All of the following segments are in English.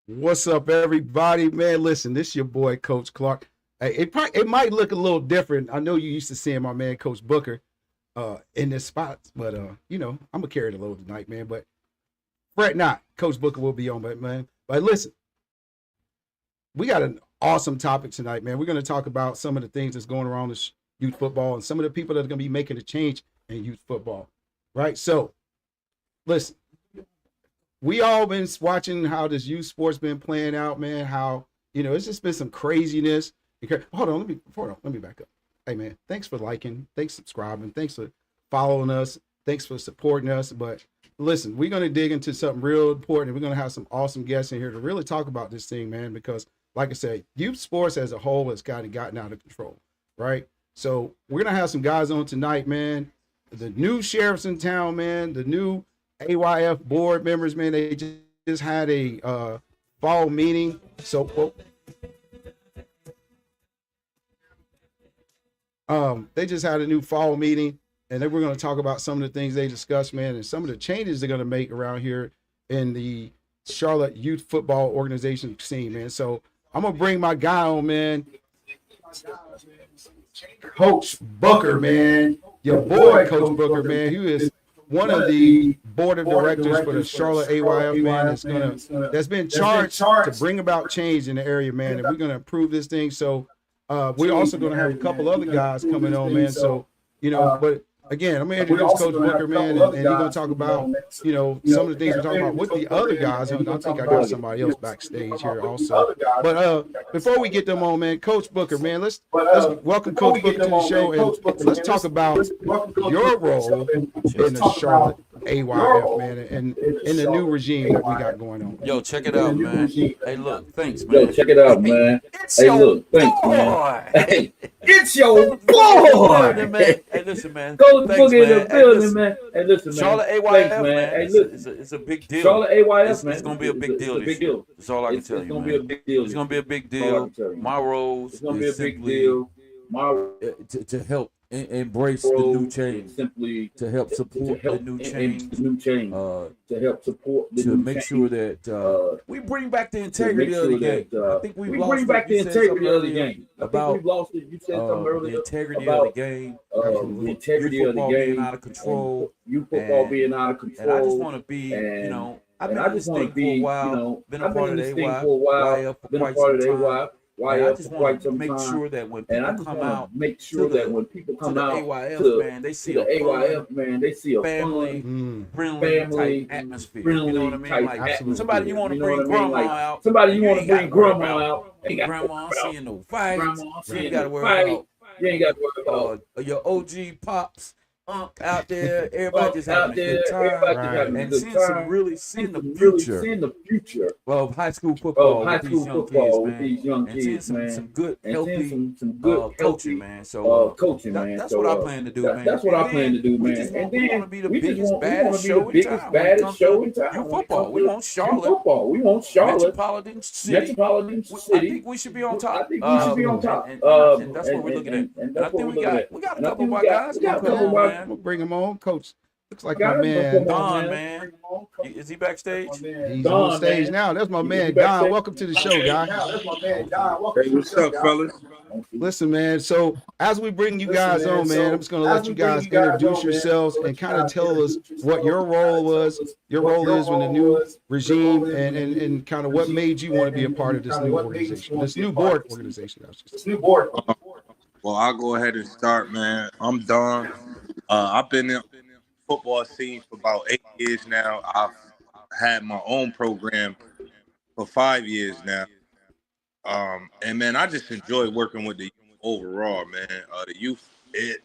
What's up, everybody? Man, listen, this your boy, Coach Clark. Hey, it might look a little different. I know you used to seeing my man, Coach Booker, in this spot, but I'm gonna carry the load tonight, man. But fret not, Coach Booker will be on, but man. But listen, we got an awesome topic tonight, man. We're gonna talk about some of the things that's going around this youth football and some of the people that are gonna be making a change in youth football, right? So, listen, we all been watching how this youth sports been playing out, man. How it's just been some craziness. Hold on, let me back up. Hey, man, thanks for liking, thanks for subscribing, thanks for following us, thanks for supporting us. But listen, we're gonna dig into something real important. We're gonna have some awesome guests in here to really talk about this thing, man. Because, like I said, youth sports as a whole has kind of gotten out of control, right? So we're gonna have some guys on tonight, man. The new sheriffs in town, man. The new AYF board members, man, they just had a fall meeting. So they just had a new fall meeting, and then we're going to talk about some of the things they discussed, man, and some of the changes they're going to make around here in the Charlotte youth football organization scene, man. So I'm gonna bring my guy on, man. Coach Booker, man. Your boy, Coach Booker, man. He is one of the board of directors for the Charlotte AYF, man. That's been charged to bring about change in the area, man. And we're gonna improve this thing. So we're also gonna have a couple other guys coming on, man. So but again, I'm gonna introduce Coach Booker, man, and he's gonna talk about some of the things we're talking about with the other guys. And I think I got somebody else backstage here also. But before we get them on, man, Coach Booker, man, let's welcome Coach Booker to the show, and let's talk about your role in the Charlotte AYF, man, and in the new regime that we got going on. Yo, check it out, man. Hey, look, thanks, Yo, man. check it out, man. It's Hey, your look, thanks, man. boy. Hey, it's your Building, man. boy. Hey, listen, man. Coach Thanks, Boogie in man. the Hey, building, listen. man. Hey, listen, man. Charlotte Thanks, AYF, man. man. Hey, It's, listen. it's, a, it's a big deal. Charlotte AYF, It's man. going to be a big deal It's a this big year. deal. That's all I can tell It's you, going to be a man. big deal. It's going to be a big That's all I deal. can tell you, My man. roles It's going to be is a big simply deal. My to help embrace the new role change, is simply to help support the new change, new change, to help support the make sure that we bring back the to make integrity of sure the game. that I think we've we lost bring back it. the You said something integrity of the earlier game. I think about we've lost it. You said something the earlier integrity of the about game, the integrity youth of the football being game out of control, and youth football being out of and I just control. want to be, And I've and been I in just this want to thing for a be, while, been a I've been part in of the this thing for a while, YF for been a quite part some of the time, and I YF for just want quite to some make time. sure that when And I people just come want out to make to sure that the when people come the out AYF, man, they to see the a fun, AYF, man, they see a family, fun, friendly family, type atmosphere. You know what I friendly mean? type Like somebody you atmosphere. want to You know what bring I mean? grandma Like out, somebody and you you want to ain't got to bring worry grandma about out. Ain't got to grandma worry about seeing no fights. grandma You ain't seeing got to no worry fight. about You ain't got to worry about your OG pops, out there. Everybody just having out a there. good time Everybody just having a and good time. seeing the Really future seeing the future of high school of football high with these school young kids, football with man, these young and seeing kids, some man, good and seeing healthy some good coaching, healthy man. So coaching, man. that's what I plan to do, man. That's what And I plan then to do, we man. just And want we want to then be the we biggest, want to baddest be the show in biggest, town when it baddest comes to show in town youth when it comes football. We to want youth Charlotte, football. We want Charlotte, Metropolitan City. Metropolitan I City. think we should be on I top. think we should be on top. And that's what we're looking at. And And I that's what think we're looking at. we got a And I couple think of our guys we got gonna a come couple on, of our man. We'll bring him on, Coach. Looks like my guys gonna man come on, Don, man. man. Is he backstage? He's on Don, stage man. now. That's my Is he man, Don. backstage? Welcome to the show, guy. Hey, what's up, fellas? Listen, man. So as we bring you guys on, man, I'm just gonna let you guys introduce yourselves and kind of tell us what your role was, your role is in the new regime, and kind of what made you want to be a part of this new organization, this new board organization. I should say. Well, I'll go ahead and start, man. I'm Don. I've been in the football scene for about 8 years now. I've had my own program for 5 years now. And man, I just enjoy working with the youth overall, man. The youth,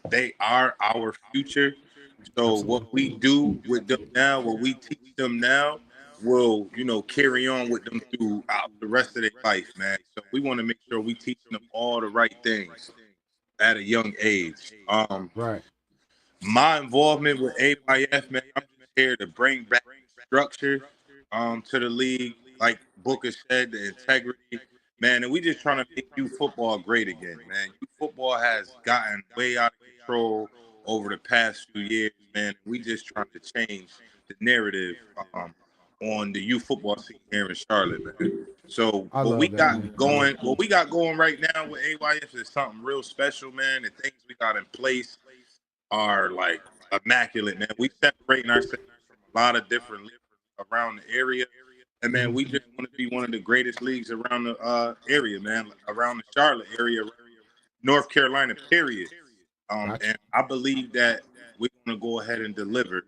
they are our future. So what we do with them now, what we teach them now, will carry on with them throughout the rest of their life, man. So we want to make sure we teach them all the right things at a young age. Right. My involvement with AYF, man, I'm just here to bring back structure to the league, like Booker said, the integrity, man. And we just trying to make youth football great again, man. Youth football has gotten way out of control over the past few years, man. We just trying to change the narrative on the youth football scene here in Charlotte, man. So I what love we that, got man. going, what we got going right now with AYF is something real special, man. The things we got in place are like immaculate, man. We separating ourselves from a lot of different leagues around the area, and man, we just want to be one of the greatest leagues around the area, man, around the Charlotte area, North Carolina, period. Gotcha. And I believe that we're gonna go ahead and deliver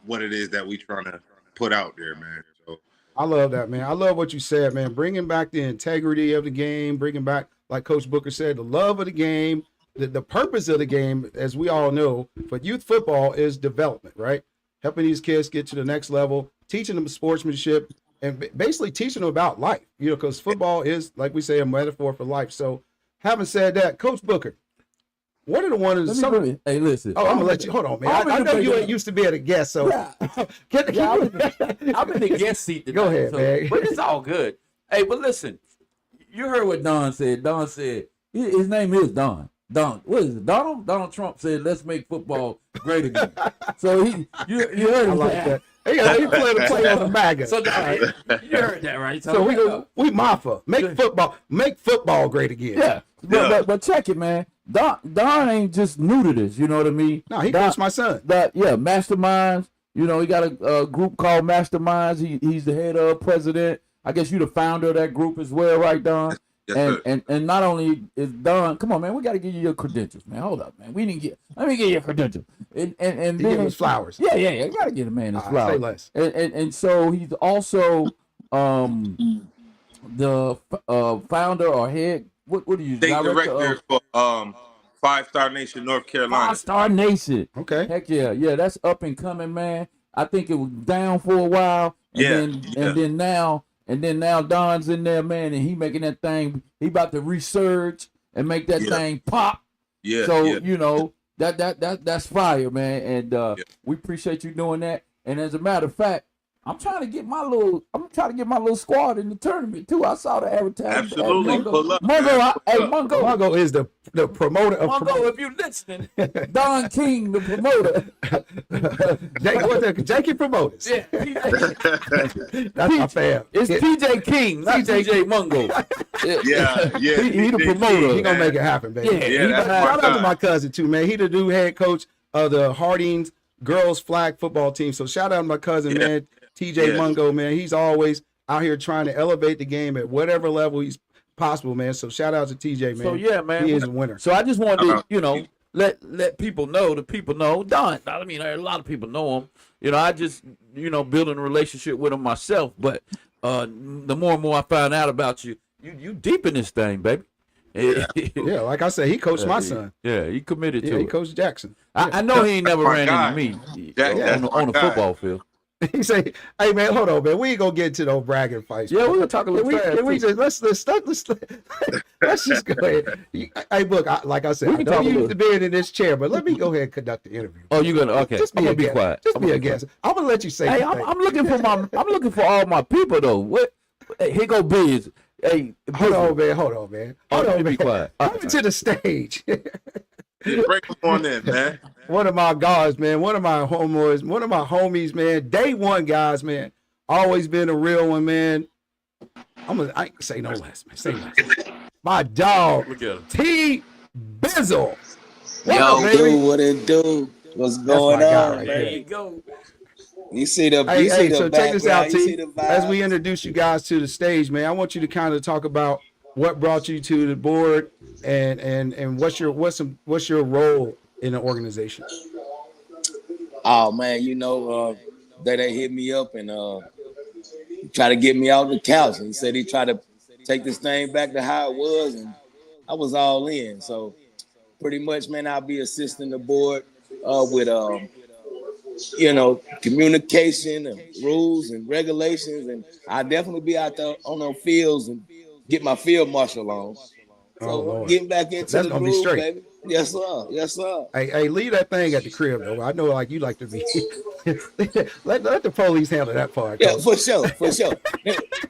what it is that we trying to put out there, man. So I love that, man. I love what you said, man. Bringing back the integrity of the game, bringing back, like Coach Booker said, the love of the game, the purpose of the game, as we all know, for youth football is development, right? Helping these kids get to the next level, teaching them sportsmanship, and basically teaching them about life, because football is, like we say, a metaphor for life. So, having said that, Coach Booker, what are the ones? Hey, listen. Oh, I'm gonna let you. Hold on, man. I know you ain't used to being a guest, so I'm in the guest seat today. Go ahead, man. But it's all good. Hey, but listen, you heard what Don said. Don said his name is Don. Don, what is it? Donald Trump said, "Let's make football great again." So you heard him. I like that. He play on the MAGA. So you heard that, right? So we Mafa make football great again. Yeah, but check it, man. Don ain't just new to this. You know what I mean? No, he coached my son. Masterminds. He got a group called Masterminds. He's the head of president. I guess you the founder of that group as well, right, Don? Yes, and not only is Don, come on, man, we got to give you your credentials, man. Hold up, man. Let me get your credentials. And then give him his flowers. Yeah. You got to give the man his flowers. Say less. And so he's also the founder or head. What do you? State director for 5 Star Nation, North Carolina. 5 Star Nation. Okay. Heck yeah. That's up and coming, man. I think it was down for a while, and then now Don's in there, man, and he making that thing. He about to resurge and make that thing pop. Yeah. So that's fire, man, and we appreciate you doing that. And as a matter of fact, I'm trying to get my little squad in the tournament too. I saw the advertisement. Absolutely. Pull up. Mungo is the promoter of Mungo, if you listening, Don King, the promoter. Jakey Promoters. Yeah, That's my fam. It's PJ King, not PJ Mungo. Yeah. He the promoter. He gonna make it happen, baby. Shout out to my cousin too, man. He the new head coach of the Hardings girls flag football team. So shout out to my cousin, man. TJ Mungo, man, he's always out here trying to elevate the game at whatever level he's possible, man. So shout out to TJ, man. So yeah, man, he is a winner. So I just wanted to, let people know. The people know Don. I mean, a lot of people know him. I just, building a relationship with him myself. But the more and more I found out about you deep in this thing, baby. Yeah, like I said, he coached my son. Yeah, he committed to it. He coached Jackson. I know he ain't never ran into me on the football field. He say, "Hey man, hold on, man. We ain't gonna get into no bragging fights. Yeah, we're gonna talk a little trash. Let's just go ahead. Hey, look, like I said, I know you used to being in this chair, but let me go ahead and conduct the interview. Oh, you gonna okay? Just I'm gonna be quiet. Just be a guest. I'm gonna let you say. Hey, I'm looking for all my people though. What? Hey, here go Biz. Hey, hold on, man. Be quiet. Come to the stage. Break them on in, man. One of my guys, man. One of my homies, man. Day one guys, man. Always been a real one, man. I ain't say no less, man. Say less. My dog, T Bizzle. What it do? What's going on? Right there you go. You see the so check this out, T. As we introduce you guys to the stage, man, I want you to kind of talk about what brought you to the board and what's your role in the organization. Oh man, they hit me up and try to get me out of the couch. And he said he tried to take this thing back to how it was, and I was all in. So pretty much, man, I'll be assisting the board with communication and rules and regulations, and I'll definitely be out there on those fields and get my field marshal on. So getting back into the groove, baby. Yes, sir. Hey, leave that thing at the crib, though. I know, like you like to be. let the police handle that part. Yeah, for sure.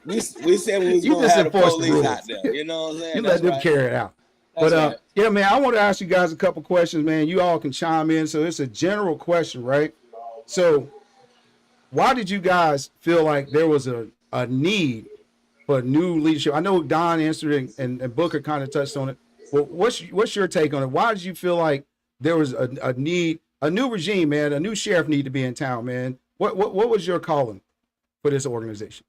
we said we was gonna have the police out there. You know what I'm saying? You let them carry it out. But yeah, man, I want to ask you guys a couple questions, man. You all can chime in. So it's a general question, right? So why did you guys feel like there was a need for new leadership? I know Don answered it and Booker kind of touched on it. Well, what's your take on it? Why did you feel like there was a need, a new regime, man, a new sheriff need to be in town, man? What was your calling for this organization?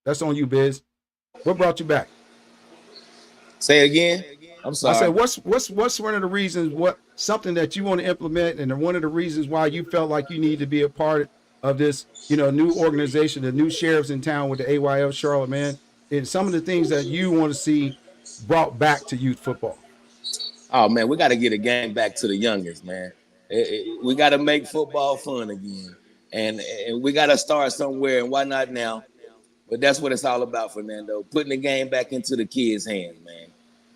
That's on you, Biz. What brought you back? Say it again. I'm sorry. I said, what's one of the reasons, what something that you want to implement, and one of the reasons why you felt like you need to be a part of this, new organization, the new sheriffs in town with the AYF Charlotte, man, and some of the things that you want to see brought back to youth football. Oh man, we got to get a game back to the youngest, man. We got to make football fun again, and we got to start somewhere. And why not now? But that's what it's all about, Fernando. Putting the game back into the kids' hands, man.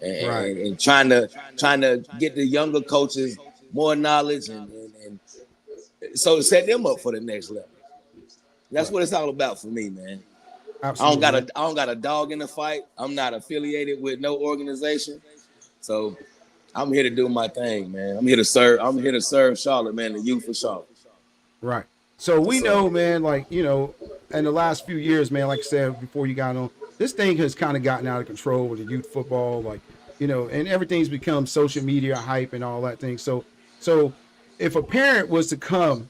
And trying to get the younger coaches more knowledge and so to set them up for the next level. That's what it's all about for me, man. Absolutely. I don't got a dog in the fight. I'm not affiliated with no organization. So I'm here to do my thing, man. I'm here to serve Charlotte, man, the youth of Charlotte. Right. So we know, man, like, in the last few years, man, like I said before you got on, this thing has kind of gotten out of control with the youth football, like, and everything's become social media hype and all that thing. So if a parent was to come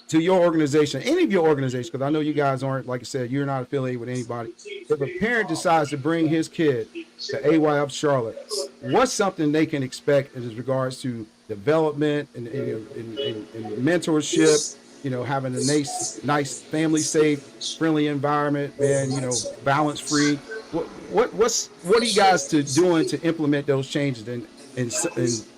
to your organization, any of your organizations, because I know you guys aren't, like I said, you're not affiliated with anybody. If a parent decides to bring his kid to AYF Charlotte, what's something they can expect as regards to development and mentorship, having a nice family safe, friendly environment, man, balance free. What are you guys doing to implement those changes and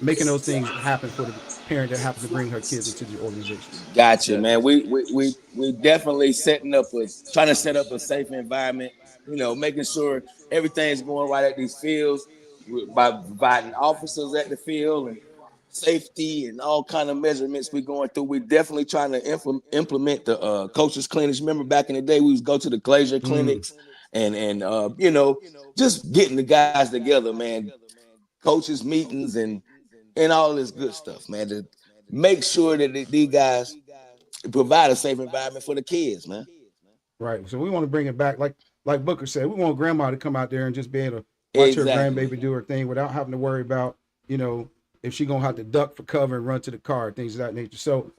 making those things happen for the parent that happens to bring her kids into the organization? Gotcha, man. We definitely trying to set up a safe environment, making sure everything's going right at these fields by providing officers at the field and safety and all kind of measurements we're going through. We're definitely trying to implement the coaches clinics. Remember back in the day, we used to go to the Glacier clinics and just getting the guys together, man, coaches meetings and all this good stuff, man, to make sure that these guys provide a safe environment for the kids, man. Right. So we want to bring it back. Like Booker said, we want grandma to come out there and just be able to watch her grandbaby do her thing without having to worry about, if she's going to have to duck for cover and run to the car, things of that nature. So,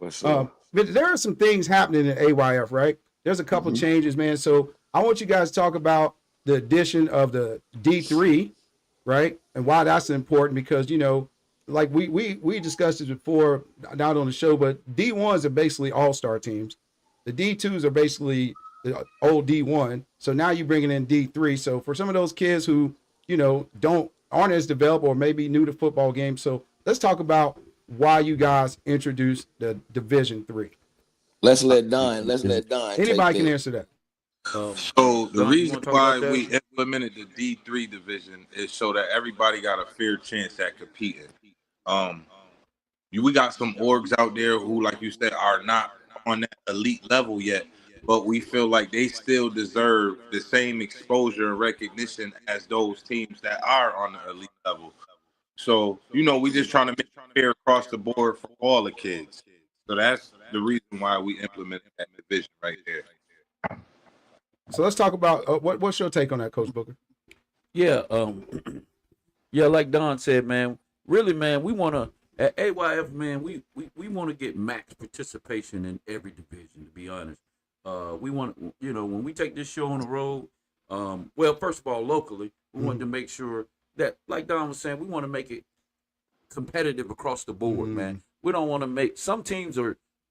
but there are some things happening in AYF, right? There's a couple changes, man. So I want you guys to talk about the addition of the D3, right? And why that's important because, like we discussed it before, not on the show, but D1s are basically all-star teams. The D2s are basically the old D1. So now you're bringing in D3. So for some of those kids who, aren't as developed or maybe new to football games. So let's talk about why you guys introduced the Division 3. Let's let Don. Anybody can answer that. So the reason why we implemented the D3 division is so that everybody got a fair chance at competing. We got some orgs out there who, like you said, are not on that elite level yet, but we feel like they still deserve the same exposure and recognition as those teams that are on the elite level. So, we just trying to make it fair across the board for all the kids. So that's the reason why we implemented that division right there. So let's talk about what's your take on that, Coach Booker? Yeah, like Don said, man. Really, man, we want to at AYF, man. We want to get max participation in every division. To be honest, we want when we take this show on the road. Well, first of all, locally, we want to make sure that, like Don was saying, we want to make it competitive across the board, man. We don't want to make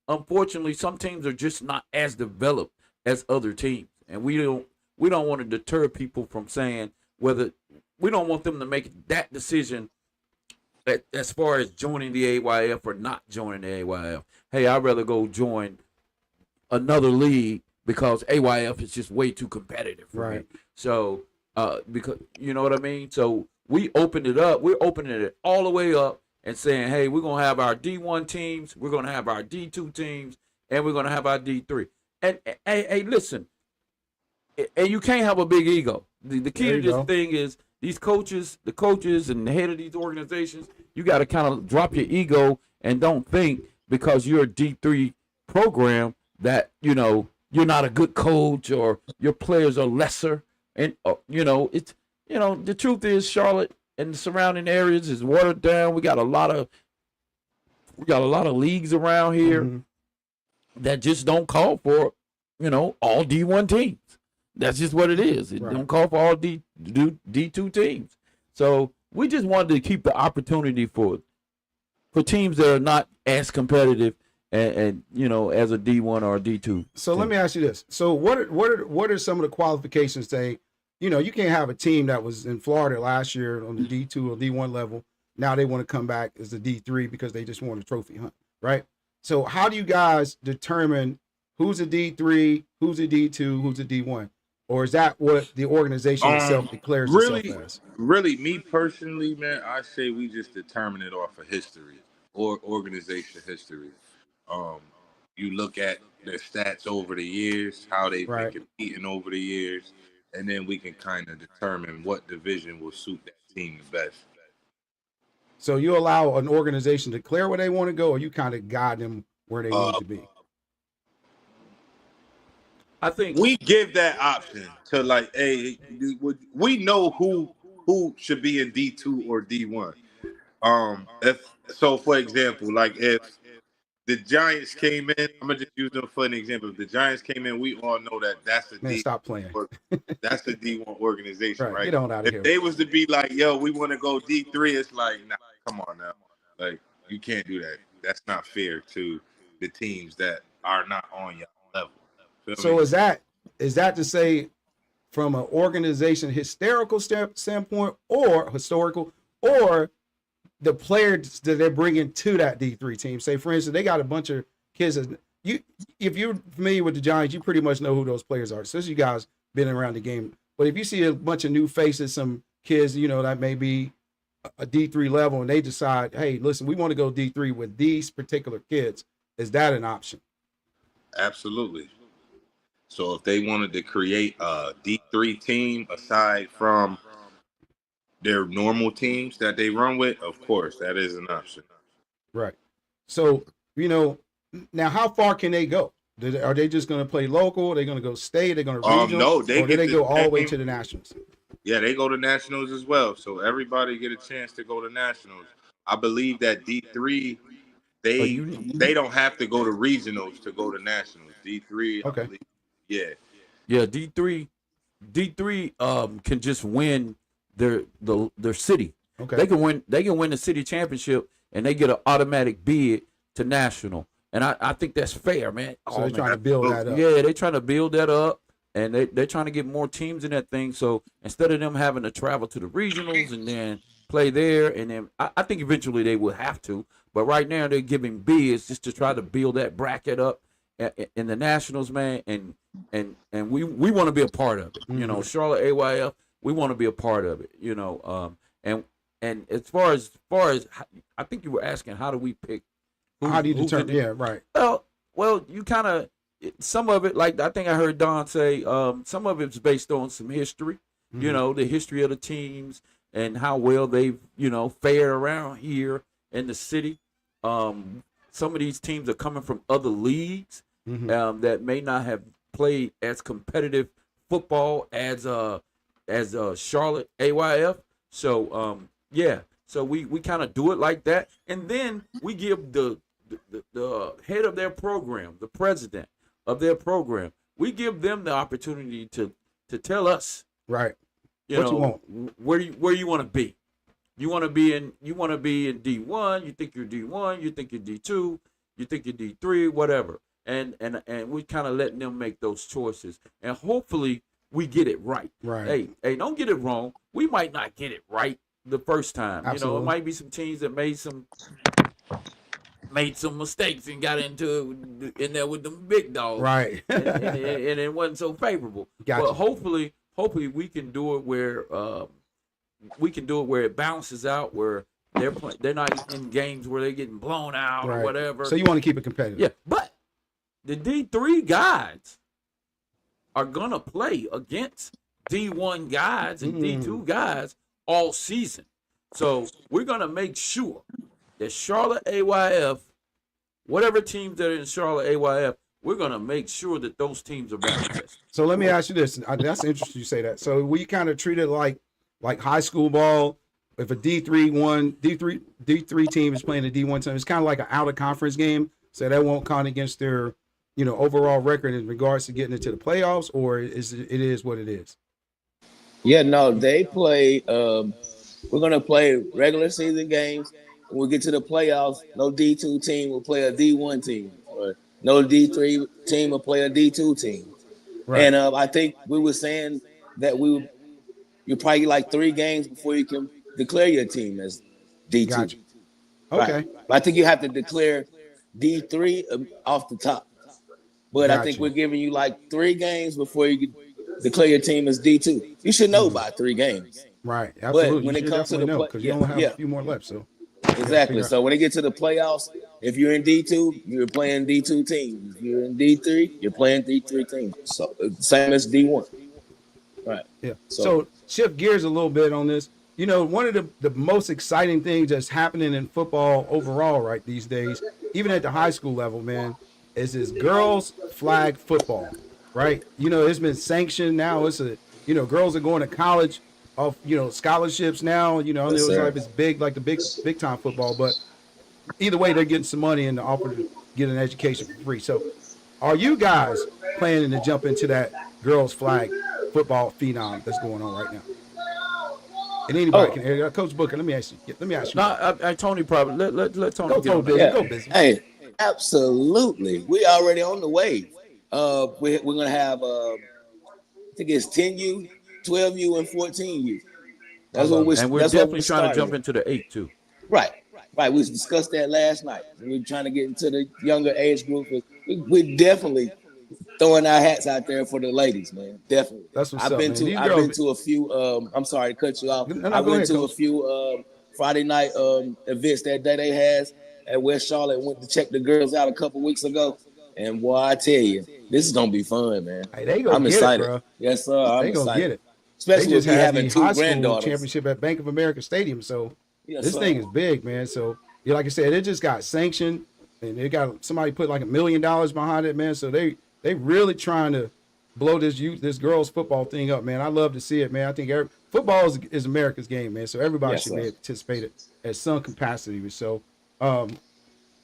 unfortunately, some teams are just not as developed as other teams. And we don't want to deter people from saying whether we don't want them to make that decision as far as joining the AYF or not joining the AYF. Hey, I'd rather go join another league because AYF is just way too competitive for me. So, because you know what I mean? So we opened it up. We're opening it all the way up and saying, hey, we're going to have our D1 teams, we're going to have our D2 teams, and we're going to have our D3. And hey, listen. And you can't have a big ego. The key to this thing is the coaches and the head of these organizations, you got to kind of drop your ego and don't think because you're a D3 program that, you know, you're not a good coach or your players are lesser. And, you know, it's, you know, the truth is Charlotte and the surrounding areas is watered down. We got a lot of leagues around here that just don't call for, you know, all D1 teams. That's just what it is. It don't call for all D2 teams. So we just wanted to keep the opportunity for teams that are not as competitive and you know, as a D1 or a D2. So let me ask you this. So what are some of the qualifications say, you know, you can't have a team that was in Florida last year on the D2 or D1 level. Now they want to come back as a D3 because they just want a trophy hunt, right? So how do you guys determine who's a D3, who's a D2, who's a D1? Or is that what the organization itself declares itself as? Really, me personally, man, I say we just determine it off of history or organization history. You look at their stats over the years, how they've been competing over the years, and then we can kind of determine what division will suit that team the best. So you allow an organization to declare where they want to go, or you kind of guide them where they need to be? I think we give that option to, like, hey, we know who should be in D2 or D1. If so, for example, like if the Giants came in, I'm gonna just use them for an example. If the Giants came in, we all know that that's a D1. Stop playing. That's a D1 organization, right? Get on out of here. If they was to be like, yo, we want to go D3, it's like, nah, come on now, like you can't do that. That's not fair to the teams that are not on your level. So is that to say, from an organization historical standpoint, or historical, or the players that they're bringing to that D3 team? Say, for instance, they got a bunch of kids. If you're familiar with the Giants, you pretty much know who those players are. So you guys been around the game. But if you see a bunch of new faces, some kids, you know, that may be a D3 level, and they decide, hey, listen, we want to go D3 with these particular kids, is that an option? Absolutely. So if they wanted to create a D3 team aside from their normal teams that they run with, of course, that is an option. Right. So, you know, now how far can they go? Are they just going to play local? Are they going to go state? Are they going to regional? No, or do they go all the way to the Nationals? Yeah, they go to Nationals as well. So everybody get a chance to go to Nationals. I believe that D3, they don't have to go to regionals to go to Nationals. D3, okay. I believe, yeah. Yeah, D3 can just win their city. Okay. They can win the city championship and they get an automatic bid to national. And I think that's fair, man. So they're trying to build that up. Yeah, they're trying to build that up, and they're trying to get more teams in that thing. So instead of them having to travel to the regionals and then play there, and then I think eventually they will have to. But right now they're giving bids just to try to build that bracket up in the nationals, man. And we want to be a part of it. Mm-hmm. You know, Charlotte AYF, we want to be a part of it. You know, and as far as I think you were asking, how do we pick? How do you determine? Yeah, right. Well, you kind of, some of it, like I think I heard Don say, some of it's based on some history. Mm-hmm. You know, the history of the teams and how well they've, you know, fared around here in the city. Some of these teams are coming from other leagues that may not have played as competitive football as Charlotte AYF. So yeah, so we kind of do it like that, and then we give the head of their program, the president of their program, we give them the opportunity to tell us, right, you want, where you want to be. You want to be in D1, you think you're D1, you think you're D2, you think you're D3, whatever. And we kind of letting them make those choices. And hopefully we get it right. Right. Hey, don't get it wrong. We might not get it right the first time. Absolutely. You know, it might be some teams that made some mistakes and got in there with them big dogs. Right. and it wasn't so favorable. Gotcha. But hopefully we can do it where it balances out, where they're not in games where they're getting blown out or whatever. So you want to keep it competitive. Yeah, but the D3 guys are gonna play against D1 guys and D2 guys all season. So we're gonna make sure that Charlotte AYF whatever teams that are in Charlotte AYF, we're gonna make sure that those teams are battle tested. So let me ask you this. That's interesting you say that. So we kind of treat it like high school ball. If a D3 team is playing a D1 team, it's kind of like an out of conference game. So that won't count against their, overall record in regards to getting into the playoffs, or it is what it is. Yeah, no, they play. We're gonna play regular season games. When we get to the playoffs, no D2 team will play a D1 team, or no D3 team will play a D2 team. Right. And I think we were saying that you're probably like 3 games before you can declare your team as D2. Gotcha. Okay. Right. I think you have to declare D3 off the top. But I think we're giving you like 3 games before you can declare your team as D2. You should know by 3 games. Right. Absolutely. But when it comes to the because you only have a few more left. So exactly. So when it gets to the playoffs, if you're in D2, you're playing D2 teams. If you're in D3, you're playing D3 teams. So same as D1. Right. Yeah. So shift gears a little bit on this. One of the most exciting things that's happening in football overall right these days, even at the high school level, man, is this girls flag football, right? It's been sanctioned now. It's girls are going to college off, scholarships now. I know it's like it's big, like the big time football, but either way, they're getting some money and the offer to get an education for free. So are you guys planning to jump into that girls flag football phenom that's going on right now? And anybody can. Coach Booker, let me ask you. No, Tony probably let Tony go busy. Hey, absolutely. We already on the wave. We're gonna have I think it's 10U, 12U, and 14U. That's what we're. And we're definitely trying to jump into the 8 too. Right. We discussed that last night. We're trying to get into the younger age group. We're definitely throwing our hats out there for the ladies, man. Definitely. That's what's I've up, been man. I've been to a few. I'm sorry to cut you off. I've been to a few Friday night events that they has at West Charlotte. Went to check the girls out a couple weeks ago, and boy, I tell you, this is gonna be fun, man. Hey, I'm excited. Bro. Yes, sir. I'm excited. Gonna get it. Especially they just with having 2 high school granddaughters. Championship at Bank of America Stadium. So yes, this thing is big, man. So like I said, it just got sanctioned, and it got somebody put like $1 million behind it, man. So they really trying to blow this girls football thing up, man. I love to see it, man. I think football is America's game, man. So everybody should be participated at some capacity. So let's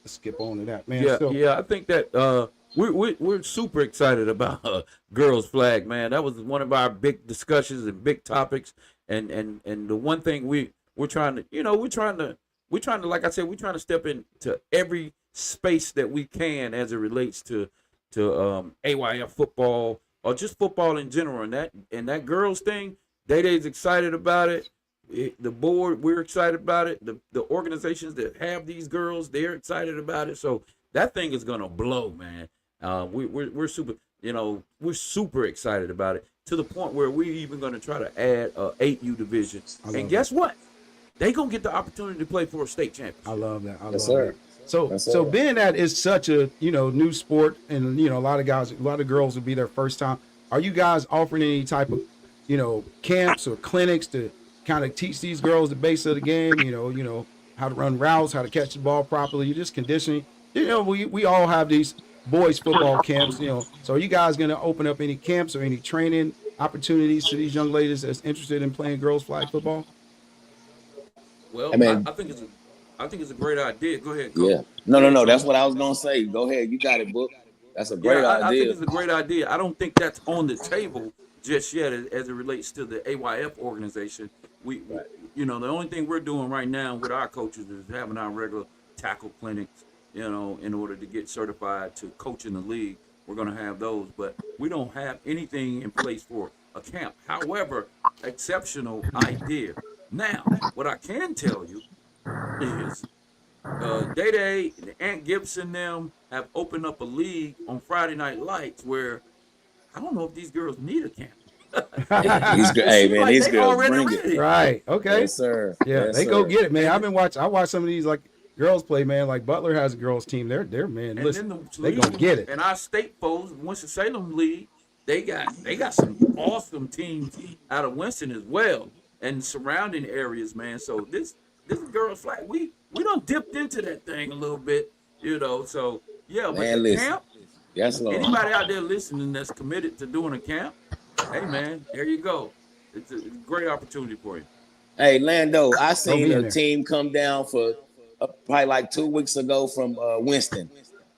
skip on to that, man. Yeah, I think that we're super excited about girls flag, man. That was one of our big discussions and big topics, and the one thing we're trying to like I said, we're trying to step into every space that we can as it relates to AYF football or just football in general. And that girls thing, Day-Day's excited about it. The board, we're excited about it. The organizations that have these girls, they're excited about it. So that thing is gonna blow, man. We're super excited about it, to the point where we're even gonna try to add a 8U division. And guess what? They gonna get the opportunity to play for a state championship. I love that. Yes, sir. So being that it's such a new sport, and a lot of girls will be their first time. Are you guys offering any type of camps or clinics to kind of teach these girls the base of the game? How to run routes, how to catch the ball properly. You just conditioning. We all have these boys football camps. So are you guys going to open up any camps or any training opportunities to these young ladies that's interested in playing girls flag football? Well, I think it's a great idea. Go ahead. Yeah. No. That's what I was gonna say. Go ahead. You got it, Book. That's a great idea. I think it's a great idea. I don't think that's on the table just yet as it relates to the AYF organization. The only thing we're doing right now with our coaches is having our regular tackle clinics, in order to get certified to coach in the league. We're going to have those, but we don't have anything in place for a camp. However, exceptional idea. Now, what I can tell you is Day-Day and Aunt Gibson them have opened up a league on Friday Night Lights where I don't know if these girls need a camp. These girls bring it. Right. Okay. Yes, sir. Yeah, yes, they sir. go get it, man. I watch some of these like girls play, man. Like Butler has a girls team. They're man. And listen, then they gonna get it. And our state foes, Winston-Salem League, they got some awesome teams out of Winston as well, and surrounding areas, man. So this girls flag, we done dipped into that thing a little bit, So yeah, but Man, the listen. camp, Yes, Lord. anybody out there listening that's committed to doing a camp, hey man, there you go. It's a great opportunity for you. Hey, Lando, I I'll seen be in a there. team come down for probably like 2 weeks ago from Winston.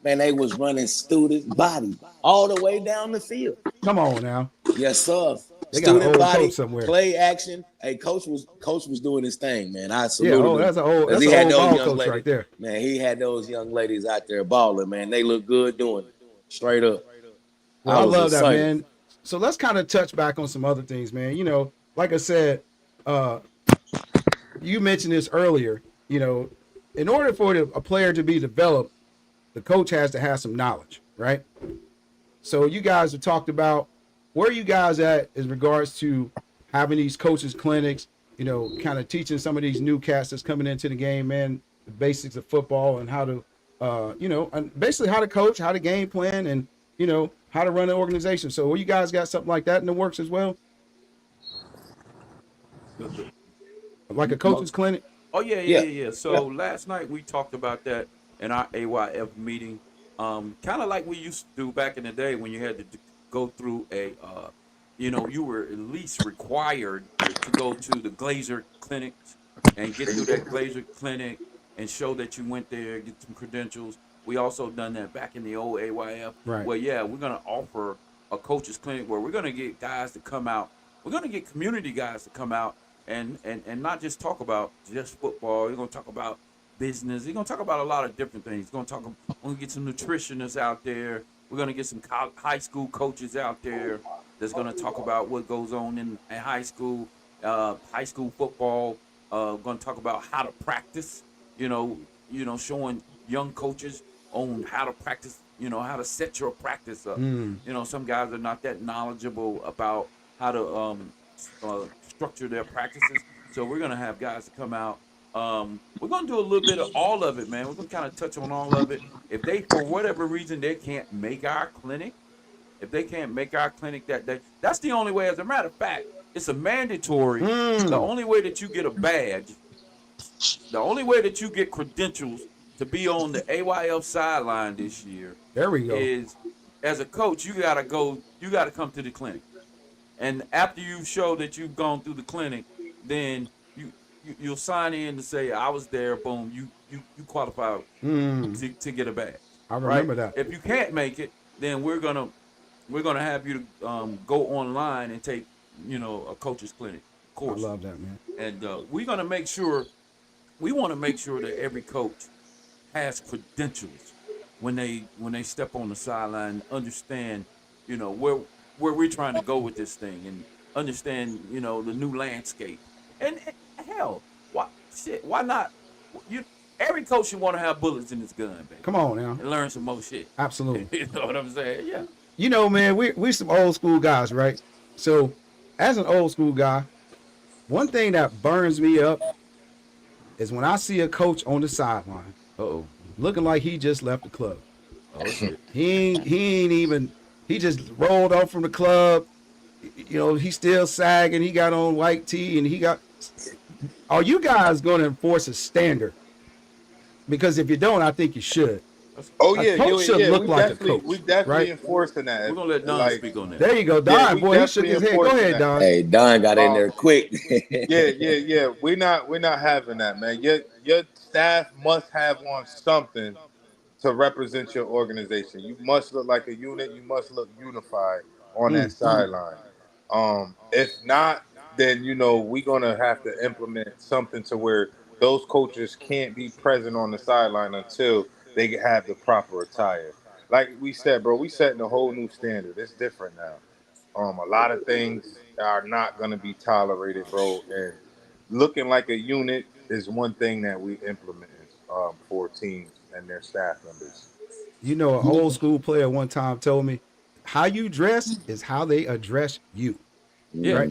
Man, they was running student body all the way down the field. Come on now. Yes, sir. They got an Student old coach body, somewhere. play action. Hey, coach was doing his thing, man. I Yeah. saluted Oh, him that's because an he had old those ball young coach ladies. right there. Man, he had those young ladies out there balling, man. They look good doing it. Straight up. Well, I I was love that, excited. man. So let's kind of touch back on some other things, man. Like I said, uh, you mentioned this earlier. In order for a player to be developed, the coach has to have some knowledge, right? So you guys have talked about where you guys at as regards to having these coaches clinics, kind of teaching some of these new cats that's coming into the game, man, the basics of football and how to, and basically how to coach, how to game plan, and how to run an organization. So, you guys got something like that in the works as well, like a coaches clinic? Oh yeah, yeah, Yeah. yeah, yeah. So last night we talked about that in our AYF meeting. Kind of like we used to do back in the day when you had to go through you were at least required to go to the Glazer clinics and get through that Glazer clinic and show that you went there, get some credentials. We also done that back in the old AYF. Right. Well, yeah, we're gonna offer a coaches clinic where we're gonna get guys to come out. We're gonna get community guys to come out and not just talk about just football. We're gonna talk about business. We're gonna talk about a lot of different things. We're gonna get some nutritionists out there. We're gonna get some high school coaches out there that's gonna talk about what goes on in high school football. Gonna talk about how to practice. Showing young coaches on how to practice. How to set your practice up. Some guys are not that knowledgeable about how to structure their practices. So we're gonna have guys to come out. We're gonna do a little bit of all of it, man. We're gonna kind of touch on all of it. If they, for whatever reason, they can't make our clinic, if they can't make our clinic that day, that's the only way. As a matter of fact, it's a mandatory. The only way that you get a badge, the only way that you get credentials to be on the AYF sideline this year, There we go. is as a coach, you gotta come to the clinic. And after you show that you've gone through the clinic, then you'll sign in to say I was there. Boom, you qualify to get a badge. I remember that. If you can't make it, then we're gonna have you to go online and take a coach's clinic course. I love that, man. And we want to make sure that every coach has credentials when they step on the sideline, understand where we're trying to go with this thing, and understand the new landscape. And hell, why not? Every coach should want to have bullets in his gun, baby. Come on now. And learn some more shit. Absolutely. You know what I'm saying? Yeah. Man, we some old school guys, right? So, as an old school guy, one thing that burns me up is when I see a coach on the sideline, looking like he just left the club. Oh shit. He just rolled off from the club. He's still sagging. He got on white tee, and are you guys going to enforce a standard? Because if you don't, I think you should. Oh A yeah, coach should look like a coach, We definitely right? enforcing that. We're gonna let Don speak on that. There you go, Don. Yeah, we boy, he shook his head. Go definitely ahead, enforcing Don. Hey, Don got in there quick. Yeah. We're not having that, man. Your staff must have on something to represent your organization. You must look like a unit. You must look unified on that sideline. If not, then we're gonna have to implement something to where those coaches can't be present on the sideline until they have the proper attire. Like we said, bro, we setting a whole new standard. It's different now. A lot of things are not gonna be tolerated, bro. And looking like a unit is one thing that we implemented for teams and their staff members. An old school player one time told me, how you dress is how they address you. Yeah. Right?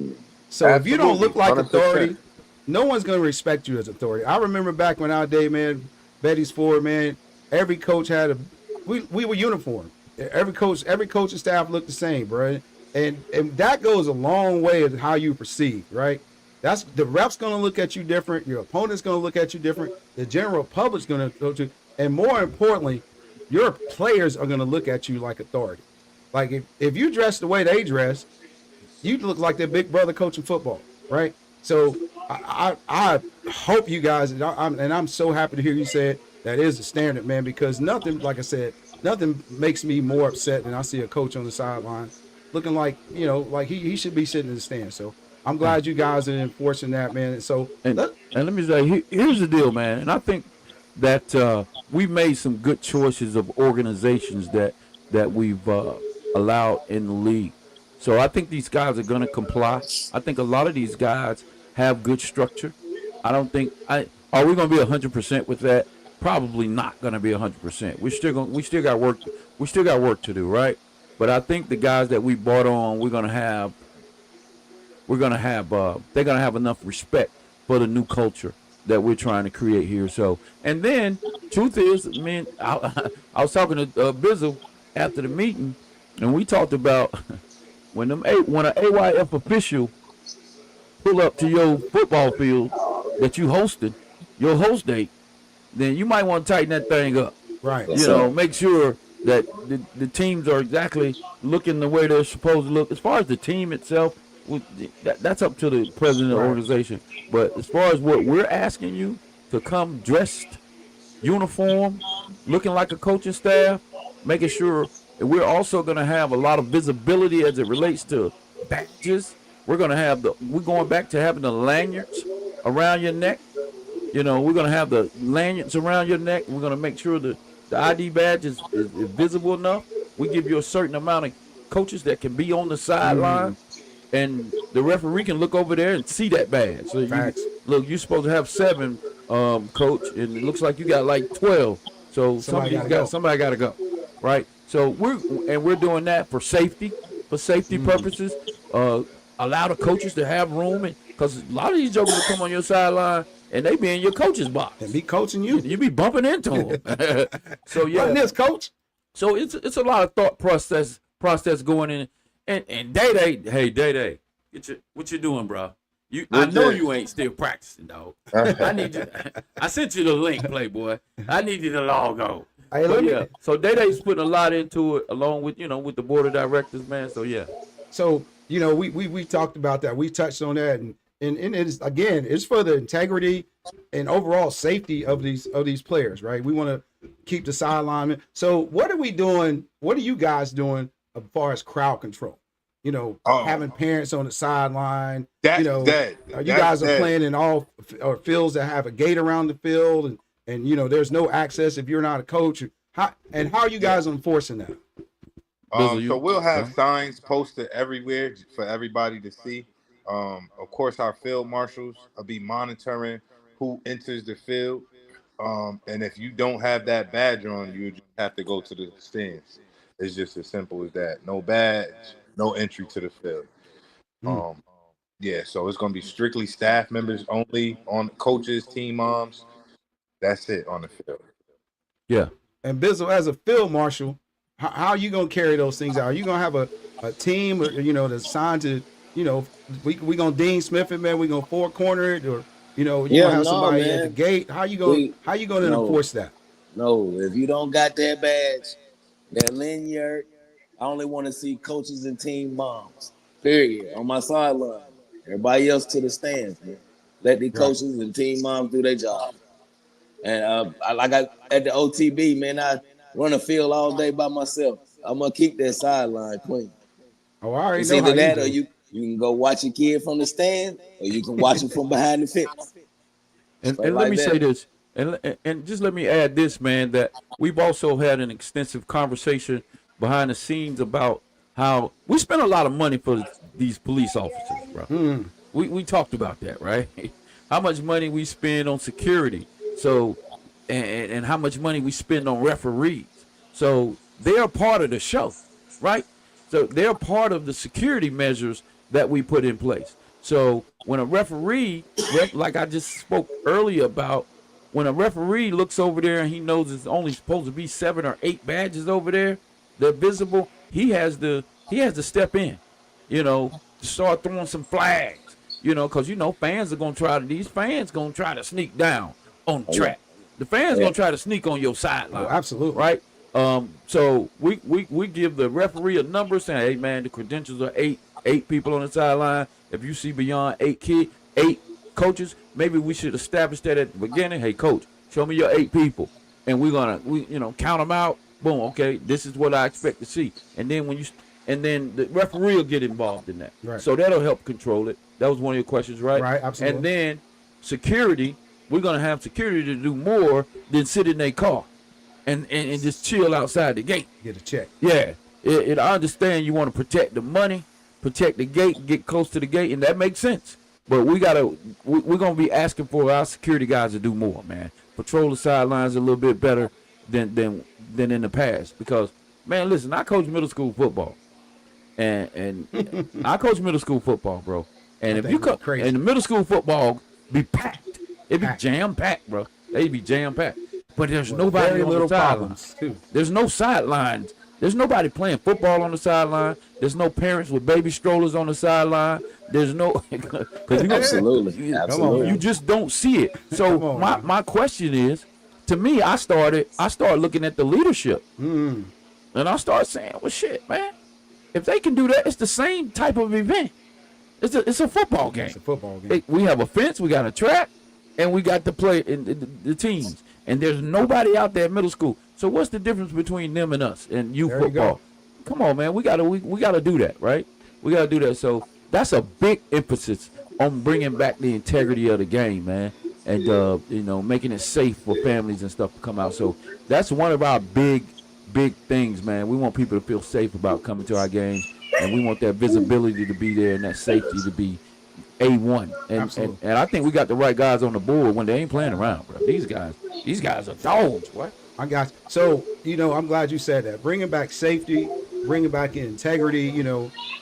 So if you don't look like 100%. authority, no one's going to respect you as authority. I remember back when our day, man, Betty's Ford, man, every coach had we were uniform. Every coach and staff looked the same, bro. And that goes a long way of how you perceive, right? The ref's going to look at you different. Your opponent's going to look at you different. The general public's going to go to. and more importantly, your players are going to look at you like authority. Like if you dress the way they dress, you look like their big brother coaching football, right? So I hope you guys, and I'm so happy to hear you say it, that is the standard, man, because nothing, like I said, nothing makes me more upset than I see a coach on the sideline looking like, like he should be sitting in the stand. So I'm glad you guys are enforcing that, man. And so And let me say, here's the deal, man. And I think that we've made some good choices of organizations that we've allowed in the league. So I think these guys are going to comply. I think a lot of these guys have good structure. I don't think are we going to be 100% with that? Probably not going to be 100%. We still got work to do, right? But I think the guys that we brought on, they're going to have enough respect for the new culture that we're trying to create here. So, and then truth is, man, I was talking to Bizzle after the meeting, and we talked about when an AYF official pull up to your football field that you hosted, your host date, then you might want to tighten that thing up. right. Make sure that the teams are exactly looking the way they're supposed to look. As far as the team itself, that's up to the president of the organization. But as far as what we're asking you to come dressed, uniform, looking like a coaching staff, making sure that we're also going to have a lot of visibility as it relates to badges. We're going back to having the lanyards around your neck. We're going to have the lanyards around your neck. We're going to make sure that the ID badge is visible enough. We give you a certain amount of coaches that can be on the sideline, and the referee can look over there and see that badge. So you're supposed to have 7, coach, and it looks like you got like 12. So somebody got to go, right? So we're doing that for safety purposes. Allow the coaches to have room, because a lot of these jokers will come on your sideline and they be in your coach's box And be coaching you. You be bumping into them. So Run this, coach. So it's a lot of thought process going in. And Day, what you doing, bro? I know you ain't still practicing, dog. I need you. I sent you the link, Playboy. I need you to log on. Hey, So Day's putting a lot into it, along with with the board of directors, man. So yeah. So we talked about that. We touched on that, and it's for the integrity and overall safety of these players, right? We want to keep the sideline. So what are we doing? What are you guys doing as far as crowd control? Having parents on the sideline. That's dead. You guys are playing in all or fields that have a gate around the field, and there's no access if you're not a coach. How are you guys enforcing that? So we'll have signs posted everywhere for everybody to see. Of course, our field marshals will be monitoring who enters the field. And if you don't have that badge on, you just have to go to the stands. It's just as simple as that. No badge, no entry to the field. So it's going to be strictly staff members only, on coaches, team moms. That's it on the field. Yeah. And Bizzle, as a field marshal, how are you going to carry those things out? Are you going to have a team, that's assigned to, we going to Dean Smith it, man? We going to four corner it, or you going to have somebody at the gate? How you going to enforce that? No, if you don't got that badge, that lanyard, I only want to see coaches and team moms. Period. On my sideline. Everybody else to the stands, man. Let the coaches and team moms do their job. And at the OTB, man, I run a field all day by myself. I'm gonna keep that sideline clean. Oh, I already it's know either how that you or do. you can go watch your kid from the stand, or you can watch him from behind the fence. And let me say this, and just let me add this, man, that we've also had an extensive conversation behind the scenes about how we spend a lot of money for these police officers, bro. We talked about that, right? How much money we spend on security, so and how much money we spend on referees. So they're part of the show, right? So they're part of the security measures that we put in place. So when a referee, like I just spoke earlier about, when a referee looks over there and he knows it's only supposed to be 7 or 8 badges over there, they're visible. He has to step in, to start throwing some flags, because fans are these fans gonna try to sneak down on the track. The fans gonna try to sneak on your sideline. Oh, absolutely. Right. So we give the referee a number saying, hey man, the credentials are eight people on the sideline. If you see beyond eight coaches, maybe we should establish that at the beginning. Hey coach, show me your 8 people, and we're gonna count them out. Boom. Okay, this is what I expect to see. And then then the referee will get involved in that. Right. So that'll help control it. That was one of your questions, right? Right, absolutely. And then security, we're gonna have security to do more than sit in their car and just chill outside the gate. Get a check. Yeah. I understand you want to protect the money, protect the gate, get close to the gate, and that makes sense. But we're gonna be asking for our security guys to do more, man. Patrol the sidelines a little bit better than in the past. Because, man, listen, I coach middle school football. And I coach middle school football, bro. And if you and the middle school football be packed. It be jam packed, bro. They be jam packed. But there's nobody on the sidelines. There's no sidelines. There's nobody playing football on the sideline. There's no parents with baby strollers on the sideline. There's no Absolutely. You just don't see it. So my question is, to me, I started looking at the leadership. And I started saying, well shit, man. If they can do that, it's the same type of event. It's a football game. It's a football game. We have a fence, we got a track, and we got to play in the teams. And there's nobody out there at middle school. So what's the difference between them and us and youth football? Come on, man. We gotta do that, right? We gotta do that. So that's a big emphasis on bringing back the integrity of the game, man, and making it safe for families and stuff to come out. So that's one of our big things, man. We want people to feel safe about coming to our games, and we want that visibility to be there and that safety to be A1. And I think we got the right guys on the board when they ain't playing around, bro. These guys are dogs, boy. I got you. So, I'm glad you said that. Bringing back safety, bringing back integrity,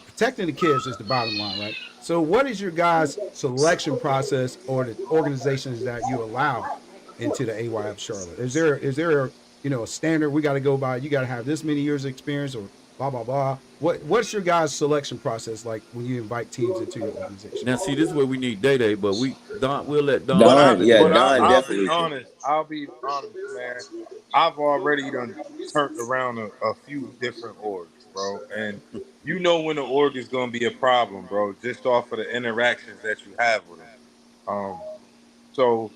protecting the kids is the bottom line, right? So what is your guys' selection process or the organizations that you allow into the AYF Charlotte? Is there a standard we got to go by? You got to have this many years of experience or blah, blah, blah. What's your guys' selection process like when you invite teams into your organization? Now, see, this is where we need Day, but we'll let Don. Don definitely. I'll be honest, man. I've already turned around a few different orgs, bro. And when the org is going to be a problem, bro, just off of the interactions that you have with them. So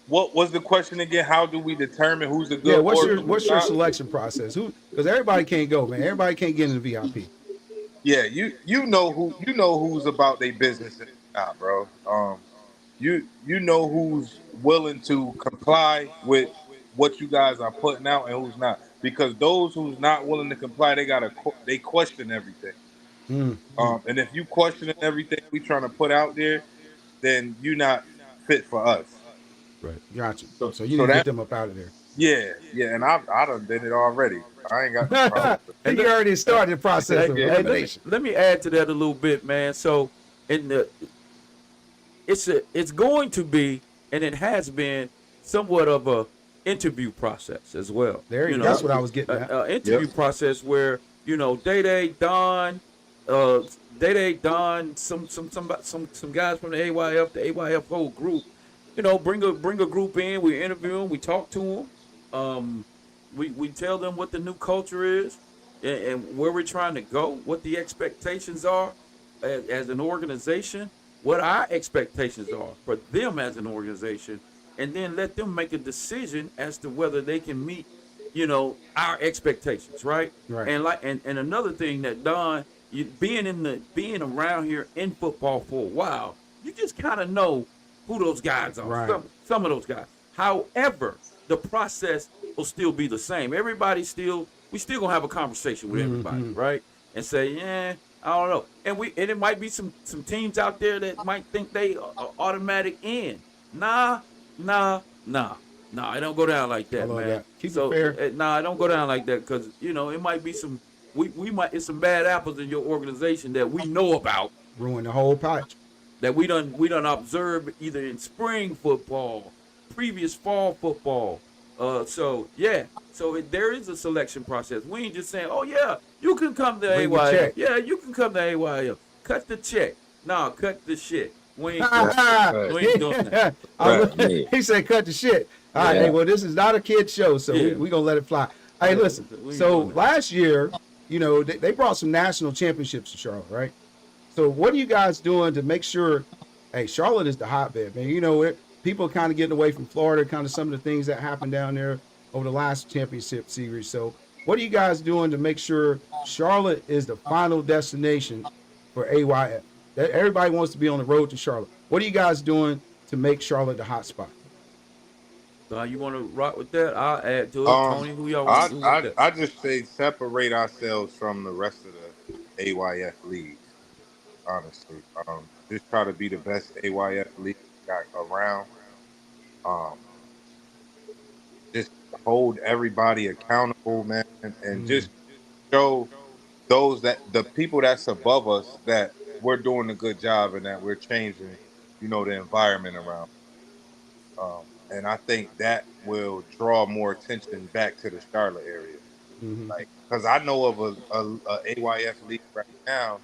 what was the question again? How do we determine who's a good org? What's your selection process? Because everybody can't go, man. Everybody can't get into VIP. Yeah, you know who's about their business now, bro. You know who's willing to comply with what you guys are putting out and who's not. Because those who's not willing to comply, they question everything. And if you question everything we trying to put out there, then you're not fit for us. Right, gotcha. So you need to get them up out of there. Yeah, and I done did it already. I ain't got no problem. And you already started the process of elimination. Let me add to that a little bit, man. So it's going to be, and it has been, somewhat of a interview process as well. That's what I was getting at. Interview process where Day, Don, some guys from the AYF whole group. Bring a group in. We interview them. We talk to them. We tell them what the new culture is and where we're trying to go, what the expectations are as an organization, what our expectations are for them as an organization, and then let them make a decision as to whether they can meet, our expectations, right? Right. And another thing that Don, being around here in football for a while, you just kind of know who those guys are. Right. Some of those guys. However, the process will still be the same. We still gonna have a conversation with everybody, right? And say, yeah, I don't know. And it might be some teams out there that might think they are automatic in. Nah. It don't go down like that, man. That. Keep it fair. It don't go down like that because it might be some. It's some bad apples in your organization that we know about. Ruin the whole patch. That we done observed either in spring football, previous fall football. So there is a selection process. We ain't just saying, oh yeah, you can come to AYF. Yeah, you can come to AYF. Cut the check. Nah, cut the shit. We ain't doing that. We ain't doing that. Yeah. He said, "Cut the shit." All right, Yeah. hey, well, this is not a kid show, so Yeah. we gonna let it fly. Hey, listen. We ain't So doing that. last year, you know, they brought some national championships to Charlotte, right? So what are you guys doing to make sure? Hey, Charlotte is the hotbed, man. You know, people kind of getting away from Florida, kind of some of the things that happened down there over the last championship series. So what are you guys doing to make sure Charlotte is the final destination for AYF? Everybody wants to be on the road to Charlotte. What are you guys doing to make Charlotte the hot spot? You want to rock with that? I'll add to it. Tony, who y'all want to do with that? I just say separate ourselves from the rest of the AYF leagues. Honestly, just try to be the best AYF league got around. Just hold everybody accountable, man, and just show the people that's above us that we're doing a good job and that we're changing, the environment around. And I think that will draw more attention back to the Charlotte area. Mm-hmm. Like, because I know of a AYF league right now,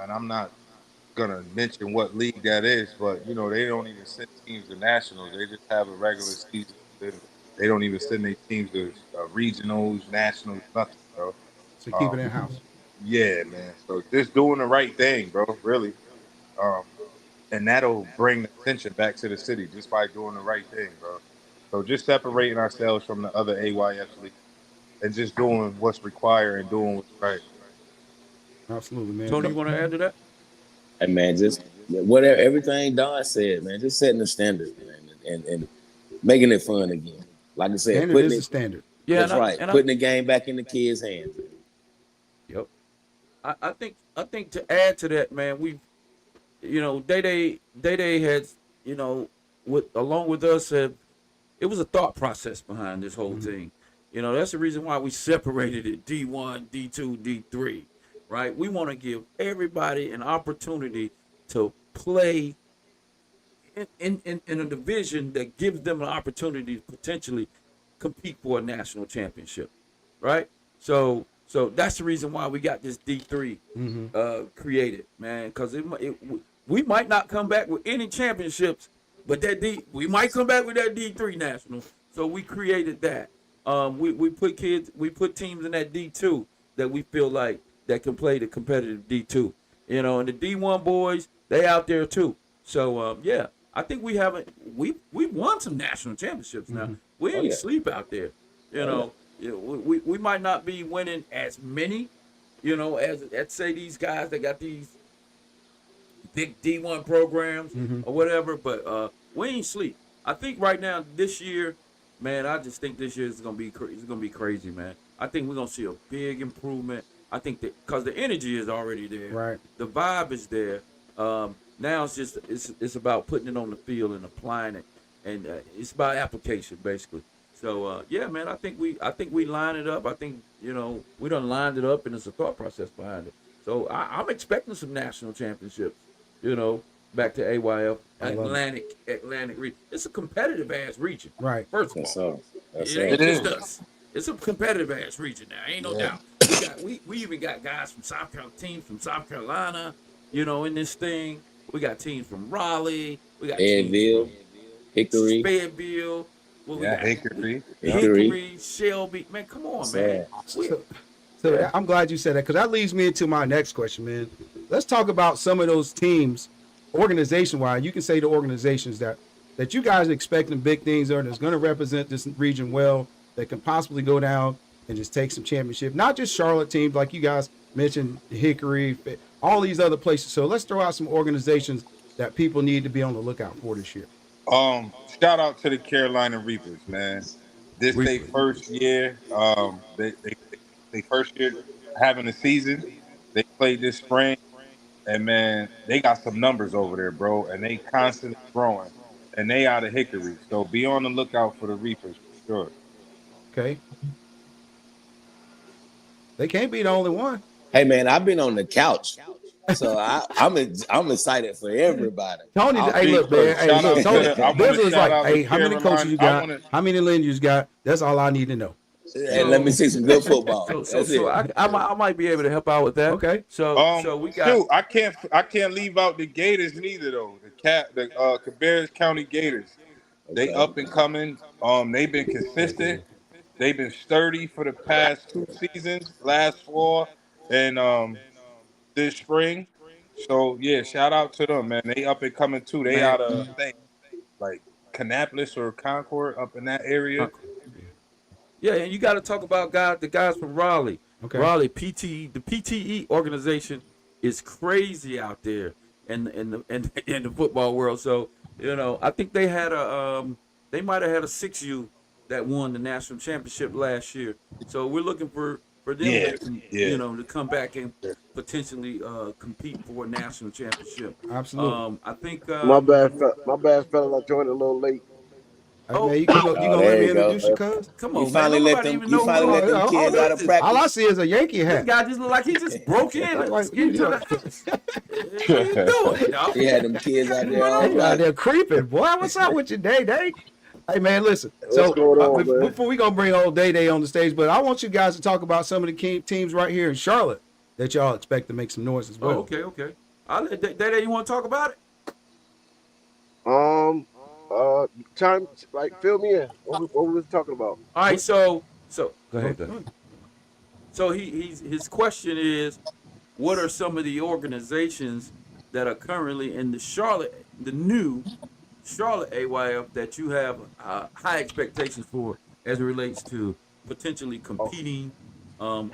and I'm not gonna mention what league that is, but they don't even send teams to nationals. They just have a regular season. They don't even send their teams to regionals, nationals, nothing, bro. So keep it in house. Yeah, man. So just doing the right thing, bro. Really, and that'll bring attention back to the city just by doing the right thing, bro. So just separating ourselves from the other AYF leagues and just doing what's required and doing what's right. Absolutely, man. Tony, you want to add to that? Hey man, just whatever everything Don said, man, just setting the standard, man, and making it fun again. Like I said, Standard putting is it, the standard. Yeah, that's right. Putting the game back in the kids' hands. Yep. I think to add to that, man, we, Day had, along with us, it was a thought process behind this whole thing. That's the reason why we separated it D1, D2, D3, right? We want to give everybody an opportunity to play in a division that gives them an opportunity to potentially compete for a national championship, right? So that's the reason why we got this D3 created, man, because we might not come back with any championships, but we might come back with that D3 national. So we created that. We put teams in that D2 that we feel like that can play the competitive D2. And the D1 boys, they out there too. So yeah, I think we won some national championships now. We ain't sleep out there. We might not be winning as many, as say these guys that got these big D1 programs or whatever, but we ain't sleep. I think right now this year, man, I just think this year is gonna be crazy, man. I think we're gonna see a big improvement. I think that because the energy is already there, Right. The vibe is there. Now it's just it's about putting it on the field and applying it, and it's about application basically. So yeah, man, I think we line it up. I think we done lined it up, and there's a thought process behind it. So I'm expecting some national championships. Back to AYF Atlantic region. It's a competitive ass region, Right. First of That's all, all. That's it all. ain't just us. It's a competitive ass region now. Ain't no doubt. We even got guys from teams from South Carolina, in this thing. We got teams from Raleigh. We got Fayetteville, teams Hickory. from Fayetteville. What we got? Hickory. Shelby. Man, come on, man. So I'm glad you said that, because that leads me into my next question, man. Let's talk about some of those teams, organization-wise. You can say the organizations that you guys are expecting big things are, that's going to represent this region well, that can possibly go down and just take some championship. Not just Charlotte teams, like you guys mentioned, Hickory, all these other places. So let's throw out some organizations that people need to be on the lookout for this year. Shout out to the Carolina Reapers, man. This they first year. They first year having a season. They played this spring, and man, they got some numbers over there, bro. And they constantly growing. And they out of Hickory, so be on the lookout for the Reapers for sure. Okay. They can't be the only one. Hey man, I've been on the couch, so I'm excited for everybody. Tony, hey, look, man. Hey, look, Tony. This was like, hey, how many coaches you got? How many lineage you got? That's all I need to know. And let me see some good football. So That's it. I might be able to help out with that. Okay. So we got. Shoot, I can't leave out the Gators neither though. The Cabarrus County Gators. They Okay. up and coming. They've been consistent. They've been sturdy for the past 2 seasons, last fall and this spring. So yeah, shout out to them, man. They up and coming too. They Man, out of I think like Kannapolis or Concord up in that area. Yeah, and you got to talk about the guys from Raleigh. Okay. Raleigh the PTE organization is crazy out there in the football world. So I think they had they might have had a 6U that won the national championship last year. So we're looking for them Yeah, to come back and potentially compete for a national championship. Absolutely. I think My bad, fellas. I joined a little late. Hey, man, you Oh, gonna let there me you go. introduce you, cuz? come You on, man. finally Don't let nobody them. even You know finally let them Hold kids on. out of this. practice. All I see is a Yankee This hat. guy just look like he just broke in and Like, into the house. What are you doing, dog? He had them kids out there all They out night. there creeping, boy. What's up with you, Day? Hey, man, listen. What's So going on, man? before we gonna bring old Day on the stage, but I want you guys to talk about some of the teams right here in Charlotte that y'all expect to make some noise as well. Okay. I'll let Day. You want to talk about it? Um, time like fill me in. What we was talking about? All right. So go ahead. Go ahead. So his question is, what are some of the organizations that are currently in the new Charlotte AYF that you have high expectations for as it relates to potentially competing on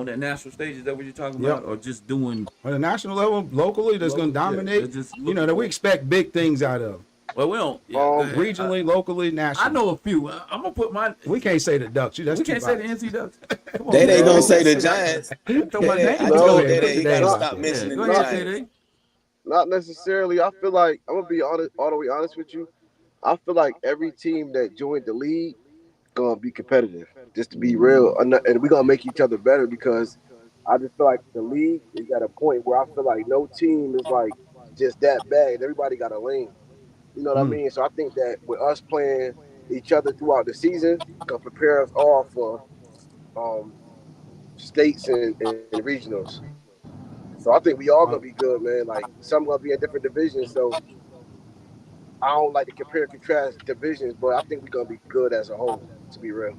that national stage? Is that what you're talking about, or just doing On the national level, locally, that's gonna dominate. they're just That we expect big things out of. Well, we don't. Yeah, go ahead. Regionally, locally, nationally. I know a few. I'm gonna put my. We can't say the Ducks. That's We too can't say the biased. NC Ducks. Come on, They man. gonna say the Giants. Throw my name. I Go told ahead, put Day your he got name to out stop there. mentioning Go the ahead, Giants. Day. Not necessarily. I feel like I'm gonna be honest, all the way honest with you. I feel like every team that joined the league gonna be competitive. Just to be real, and we're gonna make each other better because I just feel like the league is at a point where I feel like no team is like just that bad. Everybody got a lane. You know what I Mm, mean? So I think that with us playing each other throughout the season, gonna prepare us all for um, states and regionals. So I think we all gonna be good, man. Like some gonna be in different divisions. So I don't like to compare and contrast divisions, but I think we're gonna be good as a whole. To be real,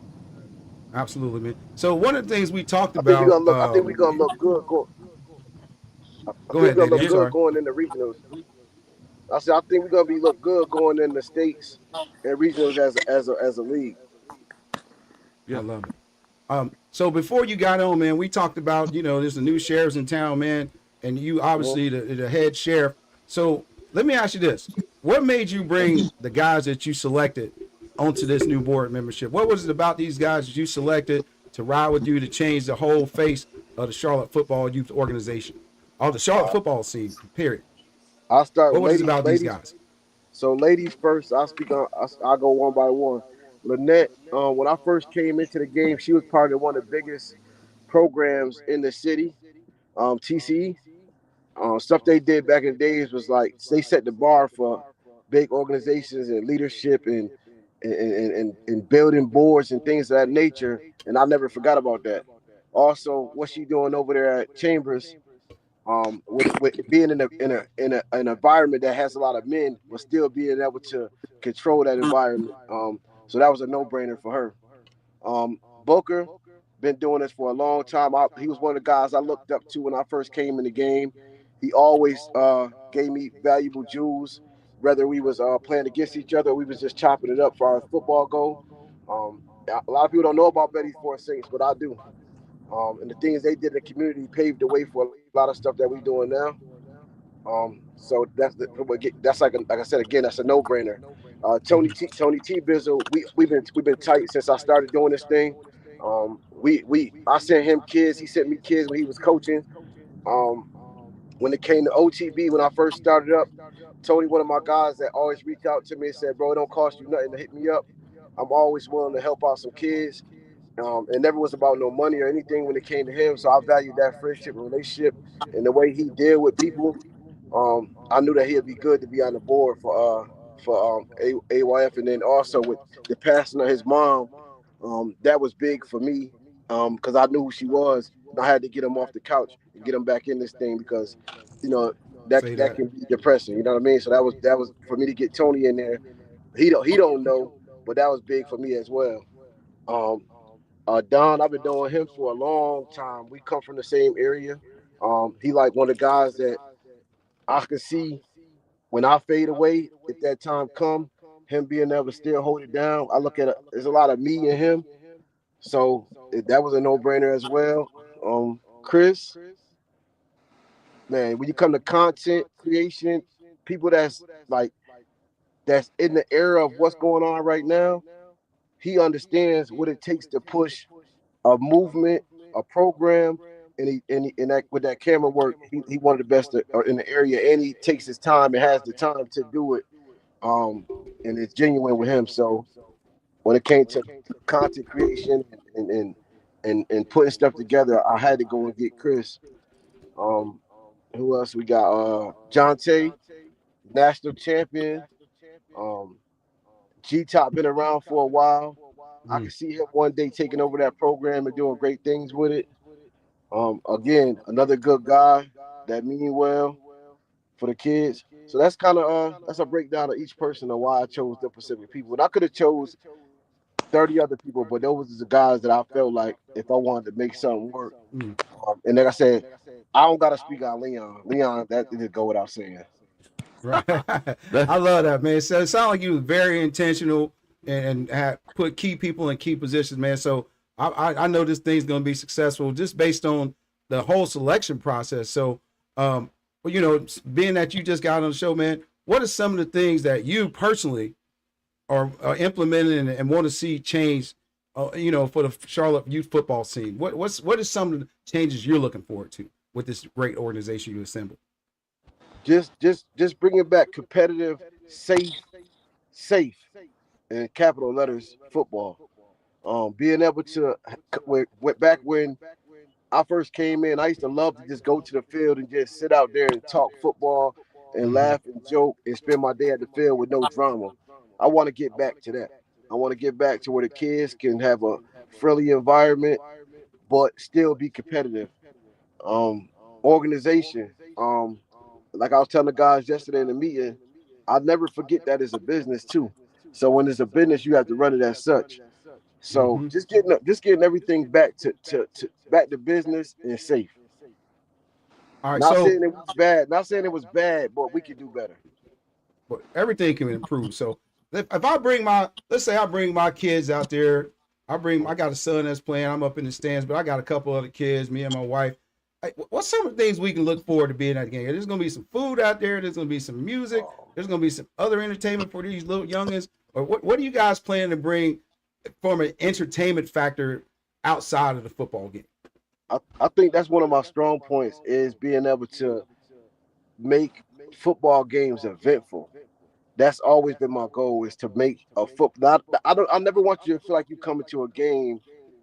absolutely, man. So one of the things we talked I think we're about. gonna look. I think we're gonna look good. I Go think ahead, we're gonna Daddy. look I'm Yeah. good sorry. going in the regionals. I said I think we're gonna be look good going in the states and regionals as a league. I love it. So before you got on, man, we talked about there's a new sheriff's in town, man, and you Mhm. obviously the head sheriff. So let me ask you this: what made you bring the guys that you selected onto this new board membership? What was it about these guys that you selected to ride with you to change the whole face of the Charlotte Football Youth Organization, or the Charlotte football scene? Period. I'll start What with was it ladies. about these Ladies. guys? So ladies first. I'll speak on. I'll go one by one. Lynette. When I first came into the game, she was part of one of the biggest programs in the city. TCE. Stuff they did back in the days was like they set the bar for big organizations and leadership and building boards and things of that nature. And I never forgot about that. Also, what she doing over there at Chambers, with being in an environment that has a lot of men, but still being able to control that environment. So that was a no brainer for her. Booker been doing this for a long time. He was one of the guys I looked up to when I first came in the game. He always gave me valuable jewels, whether we was playing against each other or we was just chopping it up for our football goal. A lot of people don't know about Betty Ford Saints, but I do. And the things they did in the community paved the way for a lot of stuff that we doing now. So that's like I said again, that's a no brainer. Tony T Bizzle, we've been tight since I started doing this thing. We I sent him kids, he sent me kids when he was coaching. Um, when it came to OTB, when I first started up, Tony, one of my guys that always reached out to me and said, "Bro, it don't cost you nothing to hit me up. I'm always willing to help out some kids." It never was about no money or anything when it came to him. So I valued that friendship and relationship and the way he deal with people. I knew that he'd be good to be on the board for AYF, and then also with the passing of his mom. That was big for me because I knew who she was, and I had to get him off the couch and get him back in this thing because, you know, Say that that. can be depressing. You know what I mean? So that was for me to get Tony in there. He don't know, but that was big for me as well. Um, Don, I've been knowing him for a long time. We come from the same area. He like one of the guys that I can see when I fade away, if that time come, him being able to still hold it down. I look at it, there's a lot of me in him. So that was a no-brainer as well. Chris, man, when you come to content creation, people that's in the era of what's going on right now, he understands what it takes to push a movement, a program, and that with that camera work, he one of the best in the area, and he takes his time and has the time to do it. And it's genuine with him. So when it came to content creation and putting stuff together, I had to go and get Chris. Um, who else we got? John Tay, national champion. Um, G Top been around for a while. I can see him one day taking over that program and doing great things with it. Again, another good guy that mean well for the kids. So that's kind of that's a breakdown of each person and why I chose the Pacific people. And I could have chose 30 other people, but those was the guys that I felt like if I wanted to make something work. And like I said, I don't gotta speak on Leon. Leon, that didn't go without saying. Right. I love that, man. So it sounds like you was very intentional and had put key people in key positions, man. So I know this thing's gonna be successful just based on the whole selection process. So well, you know, being that you just got on the show, man, what are some of the things that you personally are implementing and want to see change, you know, for the Charlotte youth football scene? What is some of the changes you're looking forward to with this great organization you assembled? Just bringing back competitive, safe, and capital letters football. Being able to went back when I first came in, I used to love to just go to the field and just sit out there and talk football and laugh and joke and spend my day at the field with no drama. I want to get back to that. I want to get back to where the kids can have a friendly environment, but still be competitive. Um, Organization. Like I was telling the guys yesterday in the meeting, I'll never forget that it's a business too. So when it's a business, you have to run it as such. So just getting everything back to back to business and safe. All right, Not so saying it was bad. Not saying it was bad, but we could do better. but everything can improve. So if I bring let's say I bring my kids out there, I got a son that's playing. I'm up in the stands, but I got a couple other kids, me and my wife. What's some of the things we can look forward to being at the game? There's going to be some food out there. There's going to be some music. There's going to be some other entertainment for these little youngins. Or what are you guys planning to bring from an entertainment factor outside of the football game? I think that's one of my strong points is being able to make football games eventful. That's always been my goal is to make a football. I never want you to feel like you come into a game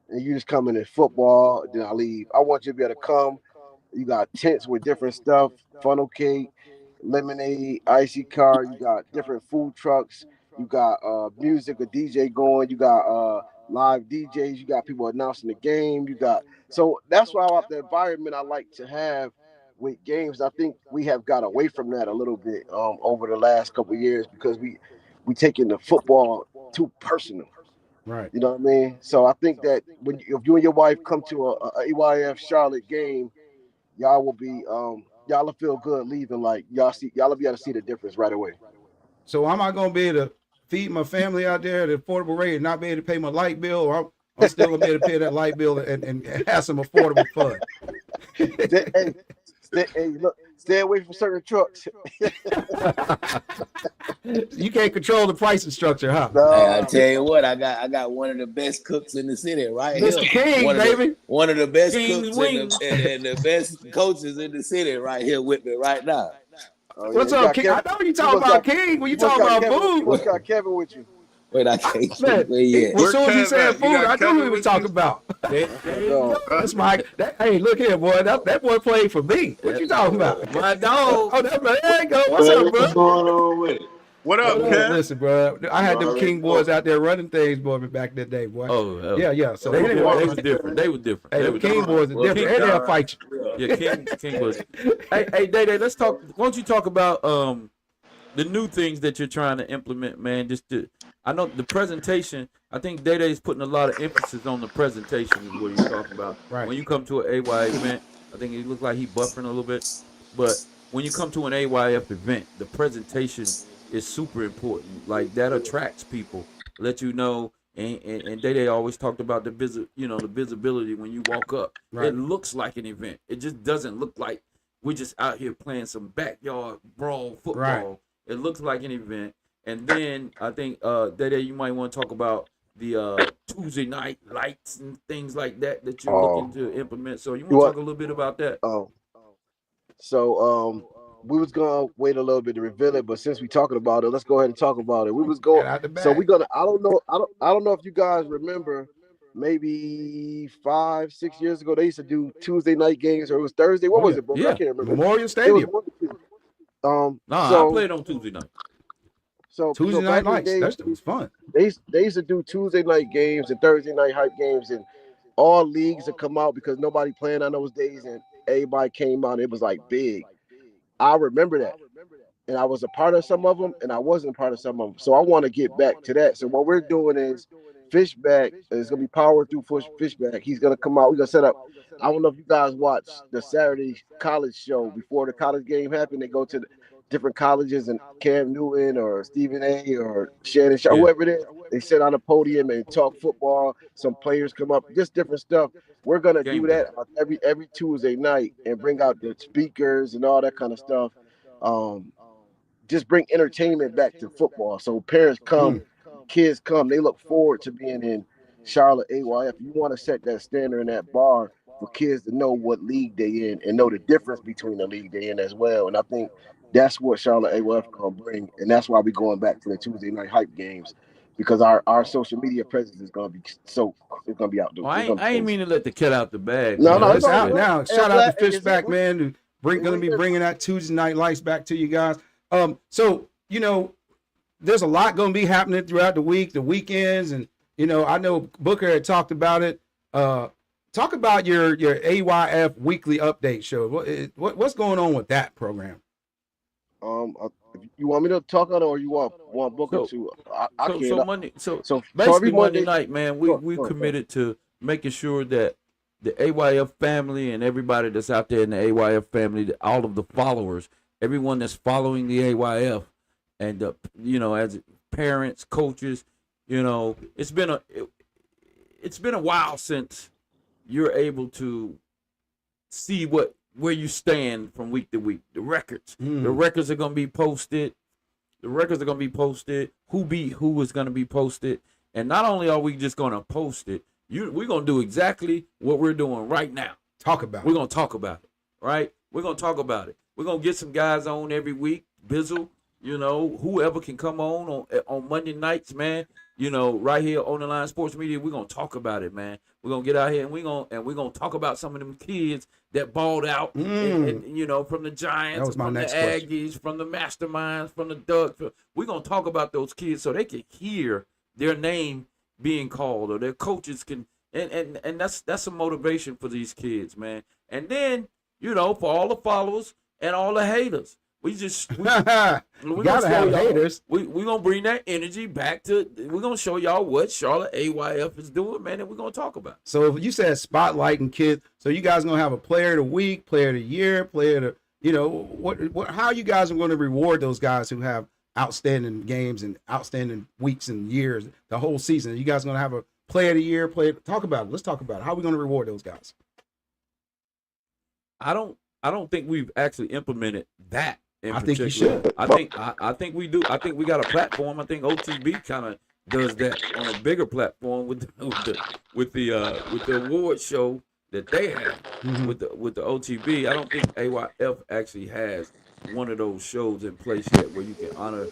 and you just come in football, then I leave. I want you to be able to come. You got tents with different stuff, funnel cake, lemonade, icy car. You got different food trucks. You got music, a DJ going. You got live DJs. You got people announcing the game. You got so that's why the environment I like to have with games. I think we have got away from that a little bit over the last couple of years because we taking the football too personal. Right. You know what I mean? So I think that if you and your wife come to a EYF Charlotte game, y'all will be y'all will feel good leaving. Like y'all will be able to see the difference right away. So am I going to be able to feed my family out there at an affordable rate and not be able to pay my light bill, or I'm still going to be able to pay that light bill and have some affordable fun? Hey, look, stay away from certain trucks. You can't control the pricing structure, huh? No. Hey, I tell you what, I got one of the best cooks in the city right Mr. here. King, baby. One of the best King's cooks wings. and the best coaches in the city right here with me right now. Oh, What's you up, got King? Kevin- I know you talking about King when you talking about You food. must got Kevin with you. Wait, I can't Man, where yet. as soon as he Kev said at? You food, got I knew Kevin who he was with talking you? about. There you go. That's my. Hey, look here, boy. That boy played for me. What you talking about? My dog. Oh, there you go. What's Man, up, what's bro? going on with it? What up, Hey, Kev? listen, bro. I had them Already King boys out there running things, boy, back that day, boy. Oh, Yeah. So they, anyway, they was different. They were different. hey, They the were King different. boys are Well, different, King and they'll Don, fight you. yeah. Yeah, King was. Hey, Day, let's talk. Why don't you talk about the new things that you're trying to implement, man? I know the presentation. I think Day is putting a lot of emphasis on the presentation. Is what he's talking about. Right. When you come to an AY event, I think it looks like he buffering a little bit, but when you come to an AYF event, the presentation is super important. Like that attracts people. Let you know. And Day always talked about the the visibility when you walk up. Right. It looks like an event. It just doesn't look like we're just out here playing some backyard brawl football. Right. It looks like an event. And then I think Day you might want to talk about the Tuesday night lights and things like that you're looking to implement. So you want to talk a little bit about that? So we was gonna wait a little bit to reveal it, but since we talking about it, let's go ahead and talk about it. We was going, Get out the so bag. we gonna. I don't know if you guys remember. Maybe 5, 6 years ago, they used to do Tuesday night games, or it was Thursday. What Oh, was yeah. it, bro? Yeah. I can't remember. Memorial It was Stadium. one of the two. Nah, I So played on Tuesday night. Tuesday night back in the lights. day, That was fun. they used to do Tuesday night games and Thursday night hype games, and all leagues would come out because nobody playing on those days, and everybody came out. It was like big. I remember that, and I was a part of some of them, and I wasn't a part of some of them. So I want to get back to that. So what we're doing is Fishback is gonna be power through Fishback. He's gonna come out. We're gonna set up. I don't know if you guys watch the Saturday college show before the college game happened. They go to the different colleges and Cam Newton or Stephen A. or Shannon Sharp, Yeah. whoever it is. They sit on a podium and talk football. Some players come up, just different stuff. We're gonna Game do day. that every Tuesday night and bring out the speakers and all that kind of stuff. Um, just bring entertainment back to football. So parents come, kids come, they look forward to being in Charlotte AYF. You want to set that standard and that bar for kids to know what league they in and know the difference between the league they in as well. And I think that's what Charlotte AYF gonna bring, and that's why we're going back to the Tuesday night hype games, because our social media presence is gonna be it's gonna be out there. Oh, I It's ain't, gonna I be ain't mean to let the cat out the bag. No, man. no, It's it's all out good. now. Hey, Shout I'm out to glad- hey, Fishback, man. Gonna be bringing that Tuesday night lights back to you guys. So there's a lot gonna be happening throughout the week, the weekends, and I know Booker had talked about it. Talk about your AYF weekly update show. What's going on with that program? If you want me to talk on it, or you want Booker to? I So can't. Monday, so So basically every Monday Monday night, man, Go we on. committed to making sure that the AYF family and everybody that's out there in the AYF family, all of the followers, everyone that's following the AYF, and as parents, coaches, it's been a while since you're able to see where you stand from week to week. The records are gonna be posted. The records are gonna be posted. Who is gonna be posted? And not only are we just gonna post it, we're gonna do exactly what we're doing right now. Talk about We're it. gonna talk about it, right? We're gonna talk about it. We're gonna get some guys on every week. Bizzle, whoever can come on Monday nights, man. Right here on the Line Sports Media, we're gonna talk about it, man. We're gonna get out here and we're gonna talk about some of them kids that balled out, and from the That Giants, was my from the next question. Aggies, from the Masterminds, from the Ducks. We're gonna talk about those kids so they can hear their name being called, or their coaches can, and that's a motivation for these kids, man. And then for all the followers and all the haters, we Gotta gonna have show y'all- haters. we gonna bring that energy back to. We're gonna show y'all what Charlotte AYF is doing, man, and we're gonna talk about it. So you said spotlighting kids. So you guys gonna have a player of the week, player of the year, player of the, how you guys are going to reward those guys who have outstanding games and outstanding weeks and years, the whole season. You guys gonna have a player of the year, talk about it. Let's talk about it. How are we gonna reward those guys? I don't think we've actually implemented that. I think you particular. should. I think we do. I think we got a platform. I think OTB kind of does that on a bigger platform with the award show that they have with the OTB. I don't think AYF actually has one of those shows in place yet where you can honor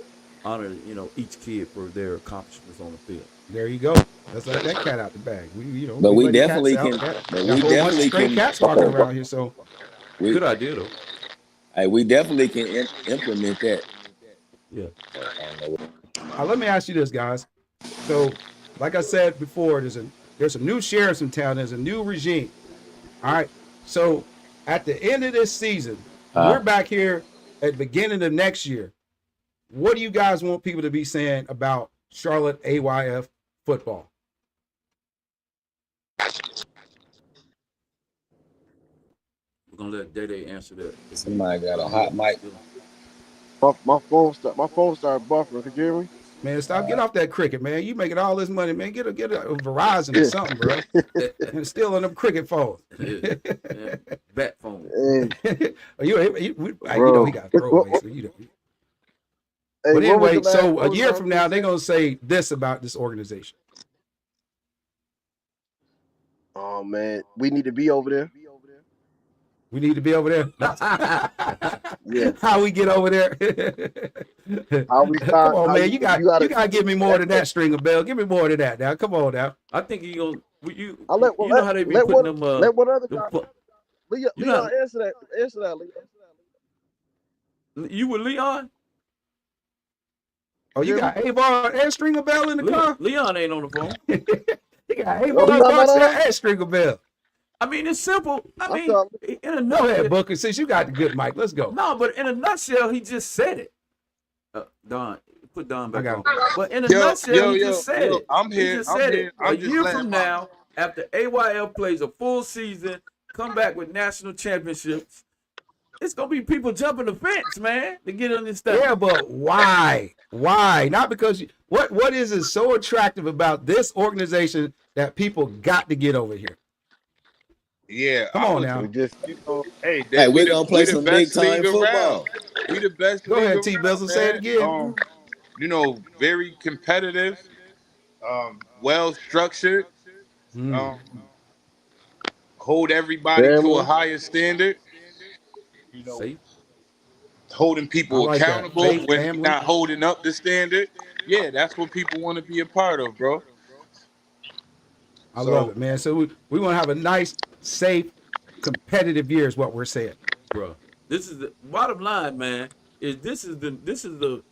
each kid for their accomplishments on the field. There you go. Let's let that cat out the bag. But we let the definitely cats can. out. But Got we a whole bunch of definitely stray can. cats walking around here. So We, Good idea though. we definitely can implement that. Yeah. Let me ask you this, guys. So, like I said before, there's some new sheriffs in town. There's a new regime. All right. So, at the end of this season, when we're back here at the beginning of next year, what do you guys want people to be saying about Charlotte AYF football? We're gonna let Day answer that. Somebody got a hot mic. My phone started buffering. Could you hear me? Man, get off that cricket, man. You making all this money, man. Get a Verizon or something, bro. And still on them cricket phones. Bat phone. You know he got throwaways. So you know. But anyway, so a year from now, they're gonna say this about this organization. Oh man, we need to be over there. We need to be over there. Yeah. How we get over there? Come on, man. You gotta give me more than that, Stringer Bell. Give me more than that now. Come on now. I think you gonna you know how they be putting them. Let one other guy. You Leon, answer that. Answer that, Leon. You with Leon? Oh, you got Avon and Stringer Bell in the car? Leon ain't on the phone. You got Avon and Stringer Bell. I mean, it's simple. I mean, in a Go nutshell, ahead, Booker. Since you got the good mic, let's go. no, but in a nutshell, he just said it. Don, put Don back on. But in a Yo, nutshell, he just said it. I'm here. He just I'm said here. it. I'm A just year letting from my- now, after AYL plays a full season, come back with national championships, it's gonna be people jumping the fence, man, to get on this stuff. Yeah, but why? Why? Not because what is it so attractive about this organization that people got to get over here? Yeah, Come on now. Hey, we're gonna play some big time football. We the best. Go ahead, league T. around, Bizzle. Say it man. again. Very competitive, well structured, hold everybody to a higher standard. See? Holding people I like that. accountable Faith, when family. you're not holding up the standard. Yeah, that's what people want to be a part of, bro. I love it, man. So we want to have a nice, safe, competitive year is what we're saying. Bro, this is the bottom line, man. This is the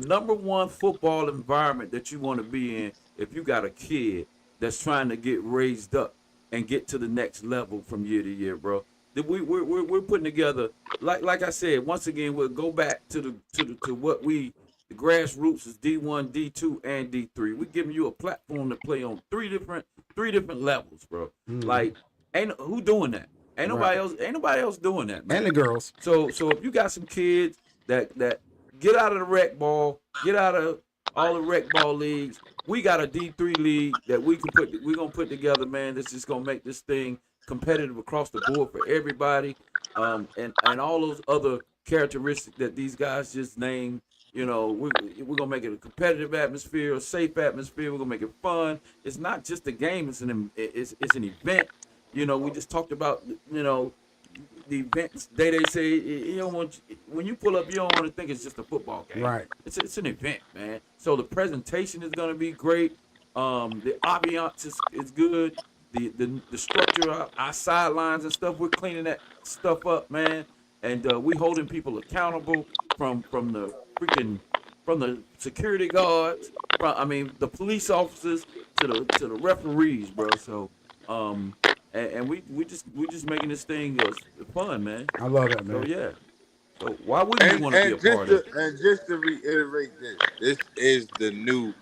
number one football environment that you want to be in if you got a kid that's trying to get raised up and get to the next level from year to year, bro. We're putting together, like I said, once again, we'll go back to what the grassroots is D1, D2, and D3. We're giving you a platform to play on three different levels, bro. Like, who doing that? Ain't nobody else doing that, man. And the girls. So if you got some kids that get out of the rec ball, get out of all the rec ball leagues, we got a D3 league that we're gonna put together, man. That's just gonna make this thing competitive across the board for everybody, and all those other characteristics that these guys just named. You know, we're gonna make it a competitive atmosphere, a safe atmosphere. We're gonna make it fun. It's not just a game; it's an event. You know, we just talked about the events. They say you don't want, when you pull up, you don't want to think it's just a football game. Right. It's an event, man. So the presentation is gonna be great. The ambiance is good. The structure, our sidelines and stuff, we're cleaning that stuff up, man. And we holding people accountable from the security guards, the police officers to the referees, bro. So and we just making this thing fun, man. I love it, man. So yeah. So why wouldn't you want to be a part of it? And just to reiterate this is the new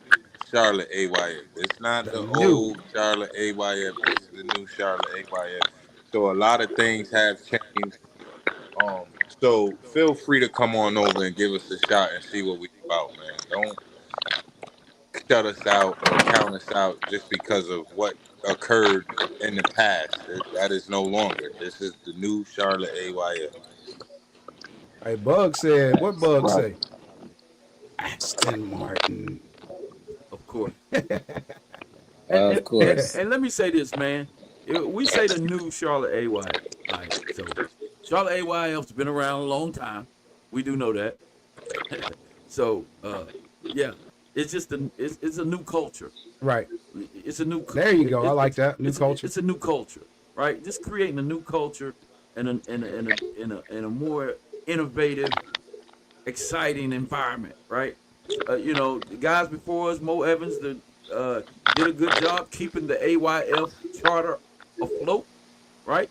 Charlotte AYF. It's not the old Charlotte AYF. This is the new Charlotte AYF. So a lot of things have changed. So feel free to come on over and give us a shot and see what we about, man. Don't shut us out or count us out just because of what occurred in the past. That is no longer. This is the new Charlotte AYF. Hey, Bug said, what Bug say? Aston Martin. Of course. Of course. And let me say this, man. We say the new Charlotte AYF. Right? So Charlotte AYF's been around a long time. We do know that. So yeah, it's just it's a new culture. Right. It's a new. There you go. I like that new culture. It's a new culture, right? Just creating a new culture and a more innovative exciting environment, right? You know, the guys before us, Mo Evans, did a good job keeping the AYF charter afloat, right?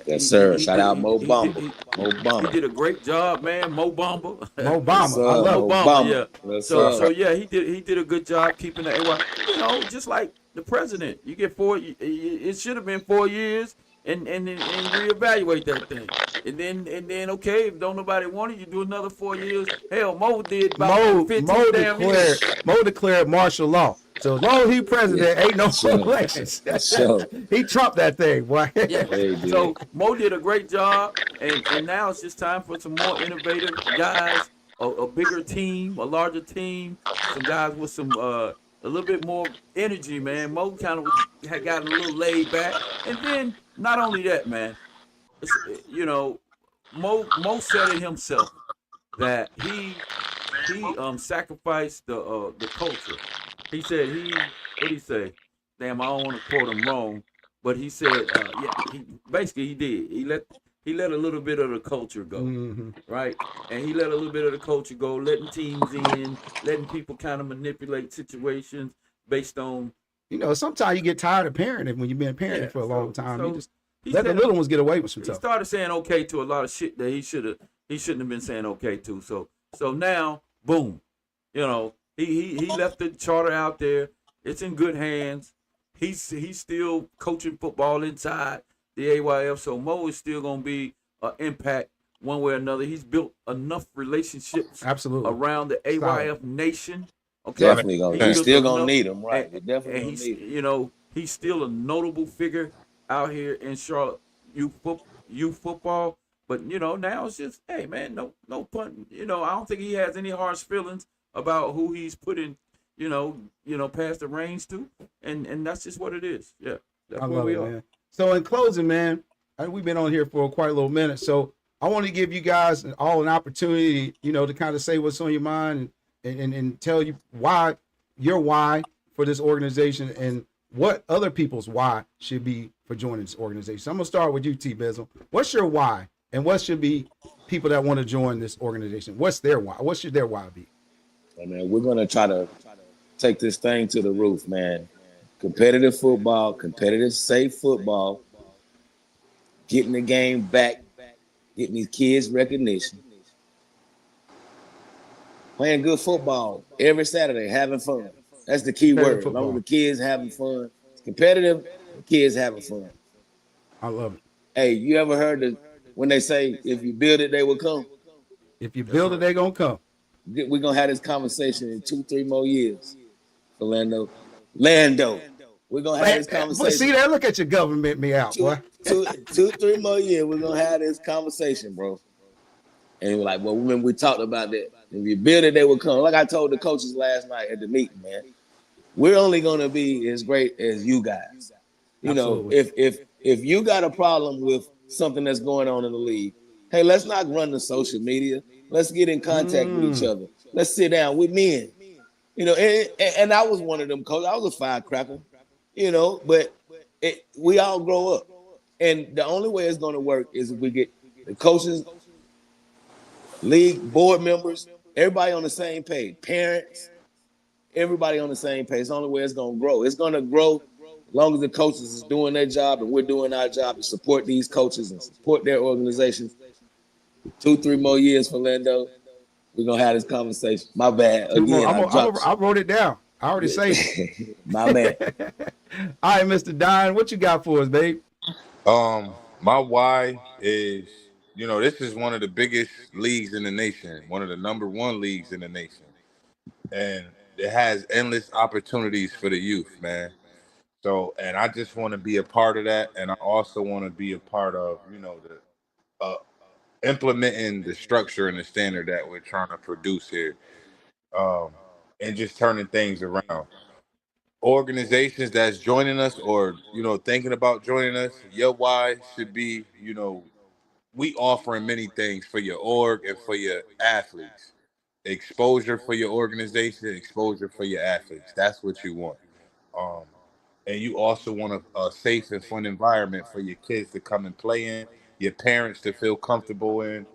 Yes, sir. Shout out Mo He did Bamba. Mo he Bamba. did a great job, man. Mo Bamba, Mo Yes, Bamba, I sir. love Mo it. Mo Bamba, Bamba. yeah. Yes, So sir. yeah, he did a good job keeping the AY. You know, just like the president, you get it should have been 4 years, and reevaluate that thing. And then okay, if don't nobody want it, you do another 4 years. Hell, Mo did about Mo 15 Mo damn years. declared martial law. So as long as he Yeah. president, ain't no Sure. elections. Sure. He trumped that thing, boy. Yeah. Hey, dude. So Mo did a great job, and now it's just time for some more innovative guys, a bigger team, a larger team, some guys with some a little bit more energy, man. Mo kind of had gotten a little laid back, and then not only that, man, you know, Mo said it himself that he sacrificed the culture. He said what did he say? Damn, I don't want to quote him wrong, but he said yeah, he did. He let a little bit of the culture go, Hmm. right? And he let a little bit of the culture go, letting teams in, letting people kind of manipulate situations based on You know, sometimes you get tired of parenting when you've been parenting yeah. for a long time. You So just he let the said little ones get away with some he stuff. started saying okay to a lot of shit that he shouldn't have been saying okay to. So now, boom, he left the charter out there. It's in good hands. He's still coaching football inside the AYF. So Mo is still gonna be an impact one way or another. He's built enough relationships Absolutely. around the Solid. AYF nation. Okay, Definitely gonna. he's We built still gonna enough, need them, and, right? We definitely and gonna he's need them. he's still a notable figure out here in Charlotte youth football. But now it's just, hey man, no pun. I don't think he has any harsh feelings about who he's putting, past the reins to, and that's just what it is. Yeah, that's I where love we it, are. man. So in closing, man, we've been on here for quite a little minute. So I want to give you guys all an opportunity, to kind of say what's on your mind and tell you your why for this organization and what other people's why should be for joining this organization. So I'm gonna start with you, T Bizzle. What's your why, and what should be people that want to join this organization? What's their why? What should their why be? I mean, we're gonna try to take this thing to the roof, man. Competitive football, competitive, safe football, getting the game back, getting these kids recognition, playing good football every Saturday, having fun. That's the key Competitive word. As long as football. the kids having fun, it's competitive, the kids having fun. I love it. Hey, you ever heard when they say if you build it, they will come? If you That's build it, right. they're gonna come. We're gonna have this conversation in 2, 3 more years. Orlando. Lando. We're gonna have this But see conversation. there, look at your government me out, Two, boy. two, 2, 3 more years. We're gonna have this conversation, bro. And we're like, well, when we talked about that, if you build it, they will come. Like I told the coaches last night at the meeting, man, we're only gonna be as great as you guys. Absolutely. If you got a problem with something that's going on in the league, hey, let's not run the social media. Let's get in contact with each Mm. other. Let's sit down with men. And I was one of them coaches. I was a firecracker, but we all grow up. And the only way it's going to work is if we get the coaches, league, board members, everybody on the same page, parents, everybody on the same page. It's the only way it's going to grow. It's going to grow as long as the coaches is doing their job and we're doing our job to support these coaches and support their organizations. 2, 3 more years for Lando. We're going to have this conversation. My bad. Two more. Again, I dropped I wrote it down. I already saved you. My man. it. All right, Mr. Don, what you got for us, babe? My why is, this is one of the biggest leagues in the nation, one of the number one leagues in the nation, and it has endless opportunities for the youth, man. So, and I just want to be a part of that, and I also want to be a part of, the implementing the structure and the standard that we're trying to produce here, um, and just turning things around. Organizations that's joining us or thinking about joining us, your why should be, we offering many things for your org and for your athletes. Exposure for your organization, exposure for your athletes. That's what you want. Um, and you also want a safe and fun environment for your kids to come and play in, your parents to feel comfortable in.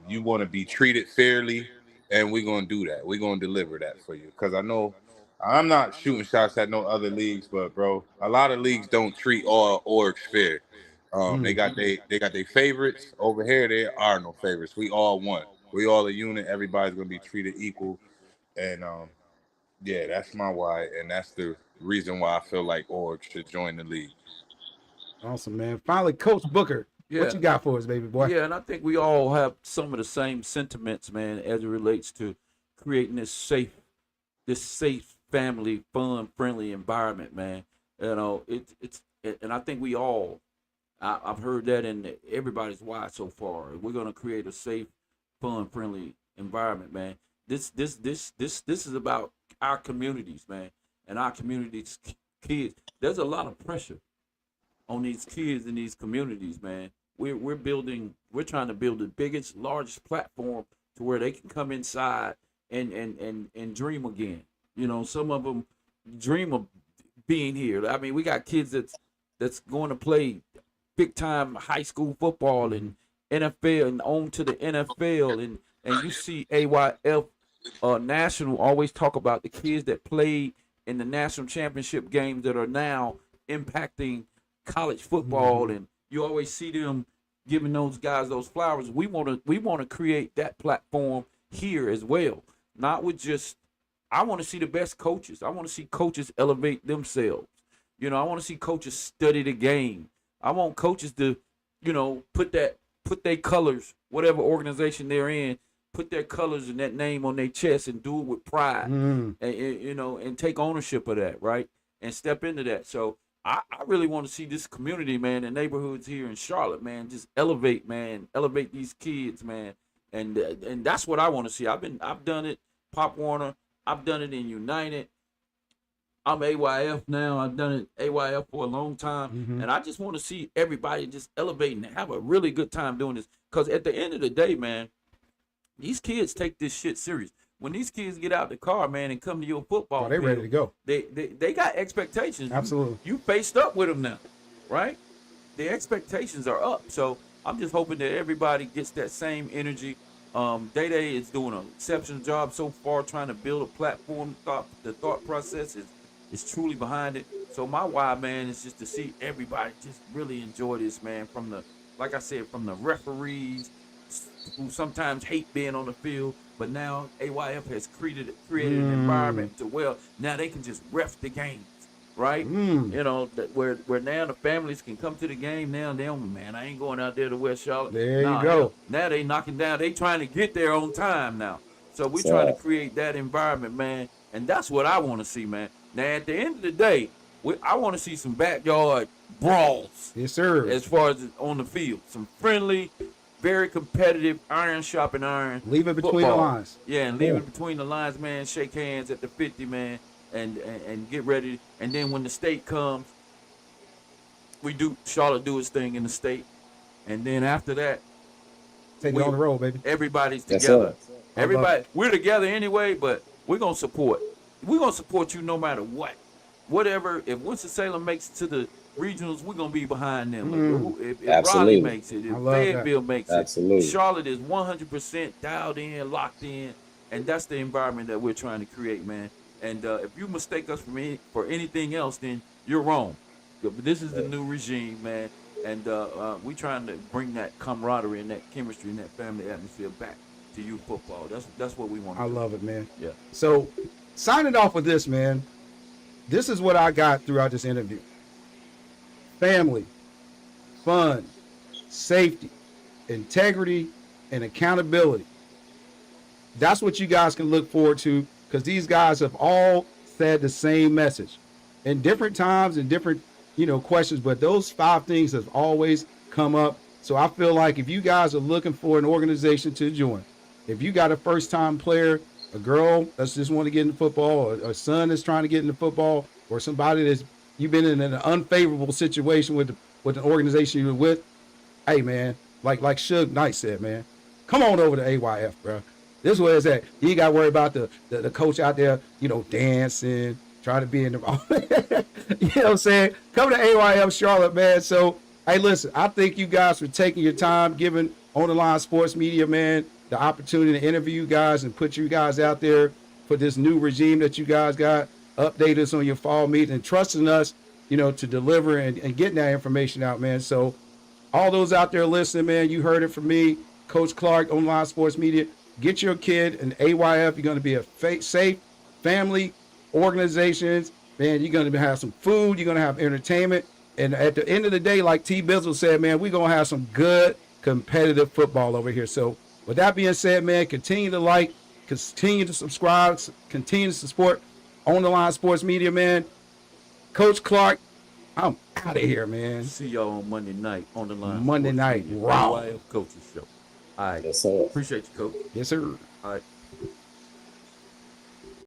You want to be treated fairly, and we're gonna do that. We're gonna deliver that for you. Because I know I'm not shooting shots at no other leagues, but bro, a lot of leagues don't treat all orgs fair. They Mm. got their favorites. Over here, there are no favorites. We all one. We all a unit. Everybody's gonna be treated equal, and yeah, that's my why, and that's the reason why I feel like orgs should join the league. Awesome, man. Finally, Coach Booker, what Yeah. you got for us, baby boy? Yeah, and I think we all have some of the same sentiments, man, as it relates to creating this safe, family, fun, friendly environment, man. You know, and I think we all, I've heard that in everybody's why so far. We're gonna create a safe, fun, friendly environment, man. This is about our communities, man, and our communities' kids. There's a lot of pressure on these kids in these communities, man. We're trying to build the biggest, largest platform to where they can come inside and dream again. You know, some of them dream of being here. I mean, we got kids that's going to play big time high school football and NFL and on to the NFL and you see AYF national always talk about the kids that played in the national championship games that are now impacting college football, and you always see them giving those guys those flowers. We want to create that platform here as well. Not with just, I want to see the best coaches. I want to see coaches elevate themselves. You know, I want to see coaches study the game. I want coaches to, you know, put their colors, whatever organization they're in, put their colors and that name on their chest and do it with pride, and you know, and take ownership of that, right, and step into that. So I really want to see this community, man, the neighborhoods here in Charlotte, man, just elevate these kids, man, and that's what I want to see. I've done it, Pop Warner. I've done it in United. I'm AYF now. I've done it AYF for a long time, and I just want to see everybody just elevate and have a really good time doing this. Because at the end of the day, man, these kids take this shit serious. When these kids get out the car, man, and come to your football, they ready to go. They got expectations. Absolutely. You faced up with them now, right? The expectations are up. So I'm just hoping that everybody gets that same energy. Day is doing an exceptional job so far trying to build a platform. The thought process is truly behind it. So my why, man, is just to see everybody just really enjoy this, man. From the, like I said, from the referees who sometimes hate being on the field, but now AYF has created an environment to where now they can just ref the games, right? You know, where now the families can come to the game. Now they don't, man, I ain't going out there to West Charlotte. There you go. Now they knocking down. They trying to get there on time now. So we trying to create that environment, man, and that's what I want to see, man. Now at the end of the day, I want to see some backyard brawls. Yes, sir. As far as on the field, some friendly, very competitive, iron sharpen iron. Leave it between football. the lines. Yeah, and leave it between the lines, man. Shake hands at the 50, man, and get ready. And then when the state comes, Charlotte do its thing in the state. And then after that, Take it on the road, baby. everybody's Yes, together. sir. Everybody, we're together anyway, but we're going to support. We're going to support you no matter what. Whatever, if Winston-Salem makes it to the regionals, we're going to be behind them. If Raleigh Absolutely. makes it, if I love that. Fayetteville makes Absolutely. it, Charlotte is 100% dialed in, locked in, and that's the environment that we're trying to create, man. And if you mistake us for anything else, then you're wrong. But this is the new regime, man, and we're trying to bring that camaraderie and that chemistry and that family atmosphere back to youth football. That's what we want. I love it, man. Yeah. So, signing off with this, man. This is what I got throughout this interview. Family, fun, safety, integrity, and accountability. That's what you guys can look forward to, because these guys have all said the same message in different times and different, questions, but those 5 things have always come up. So I feel like if you guys are looking for an organization to join, if you got a first-time player, a girl that's just want to get into football, or a son that's trying to get into football, or somebody that's you've been in an unfavorable situation with an organization you're with, hey man, like Suge Knight said, man, come on over to AYF, bro. This is where it's at. You ain't got to worry about the coach out there, dancing, trying to be in the you know what I'm saying? Come to AYF Charlotte, man. So hey, listen, I thank you guys for taking your time, giving On the Line Sports Media, man, the opportunity to interview you guys and put you guys out there for this new regime that you guys got. Update us on your fall meeting and trusting us, to deliver and getting that information out, man. So all those out there listening, man, you heard it from me, Coach Clark, OnDaLines Sports Media. Get your kid an AYF. You're going to be a safe family organizations. Man, you're going to have some food. You're going to have entertainment. And at the end of the day, like T. Bizzle said, man, we're going to have some good competitive football over here. So with that being said, man, continue to like, continue to subscribe, continue to support OnDaLines Sports Media, man. Coach Clark, I'm out of here, man. See y'all on Monday night on the line. Monday night, raw. Coaches show. All right. Yes, sir. Appreciate you, Coach. Yes, sir. All right.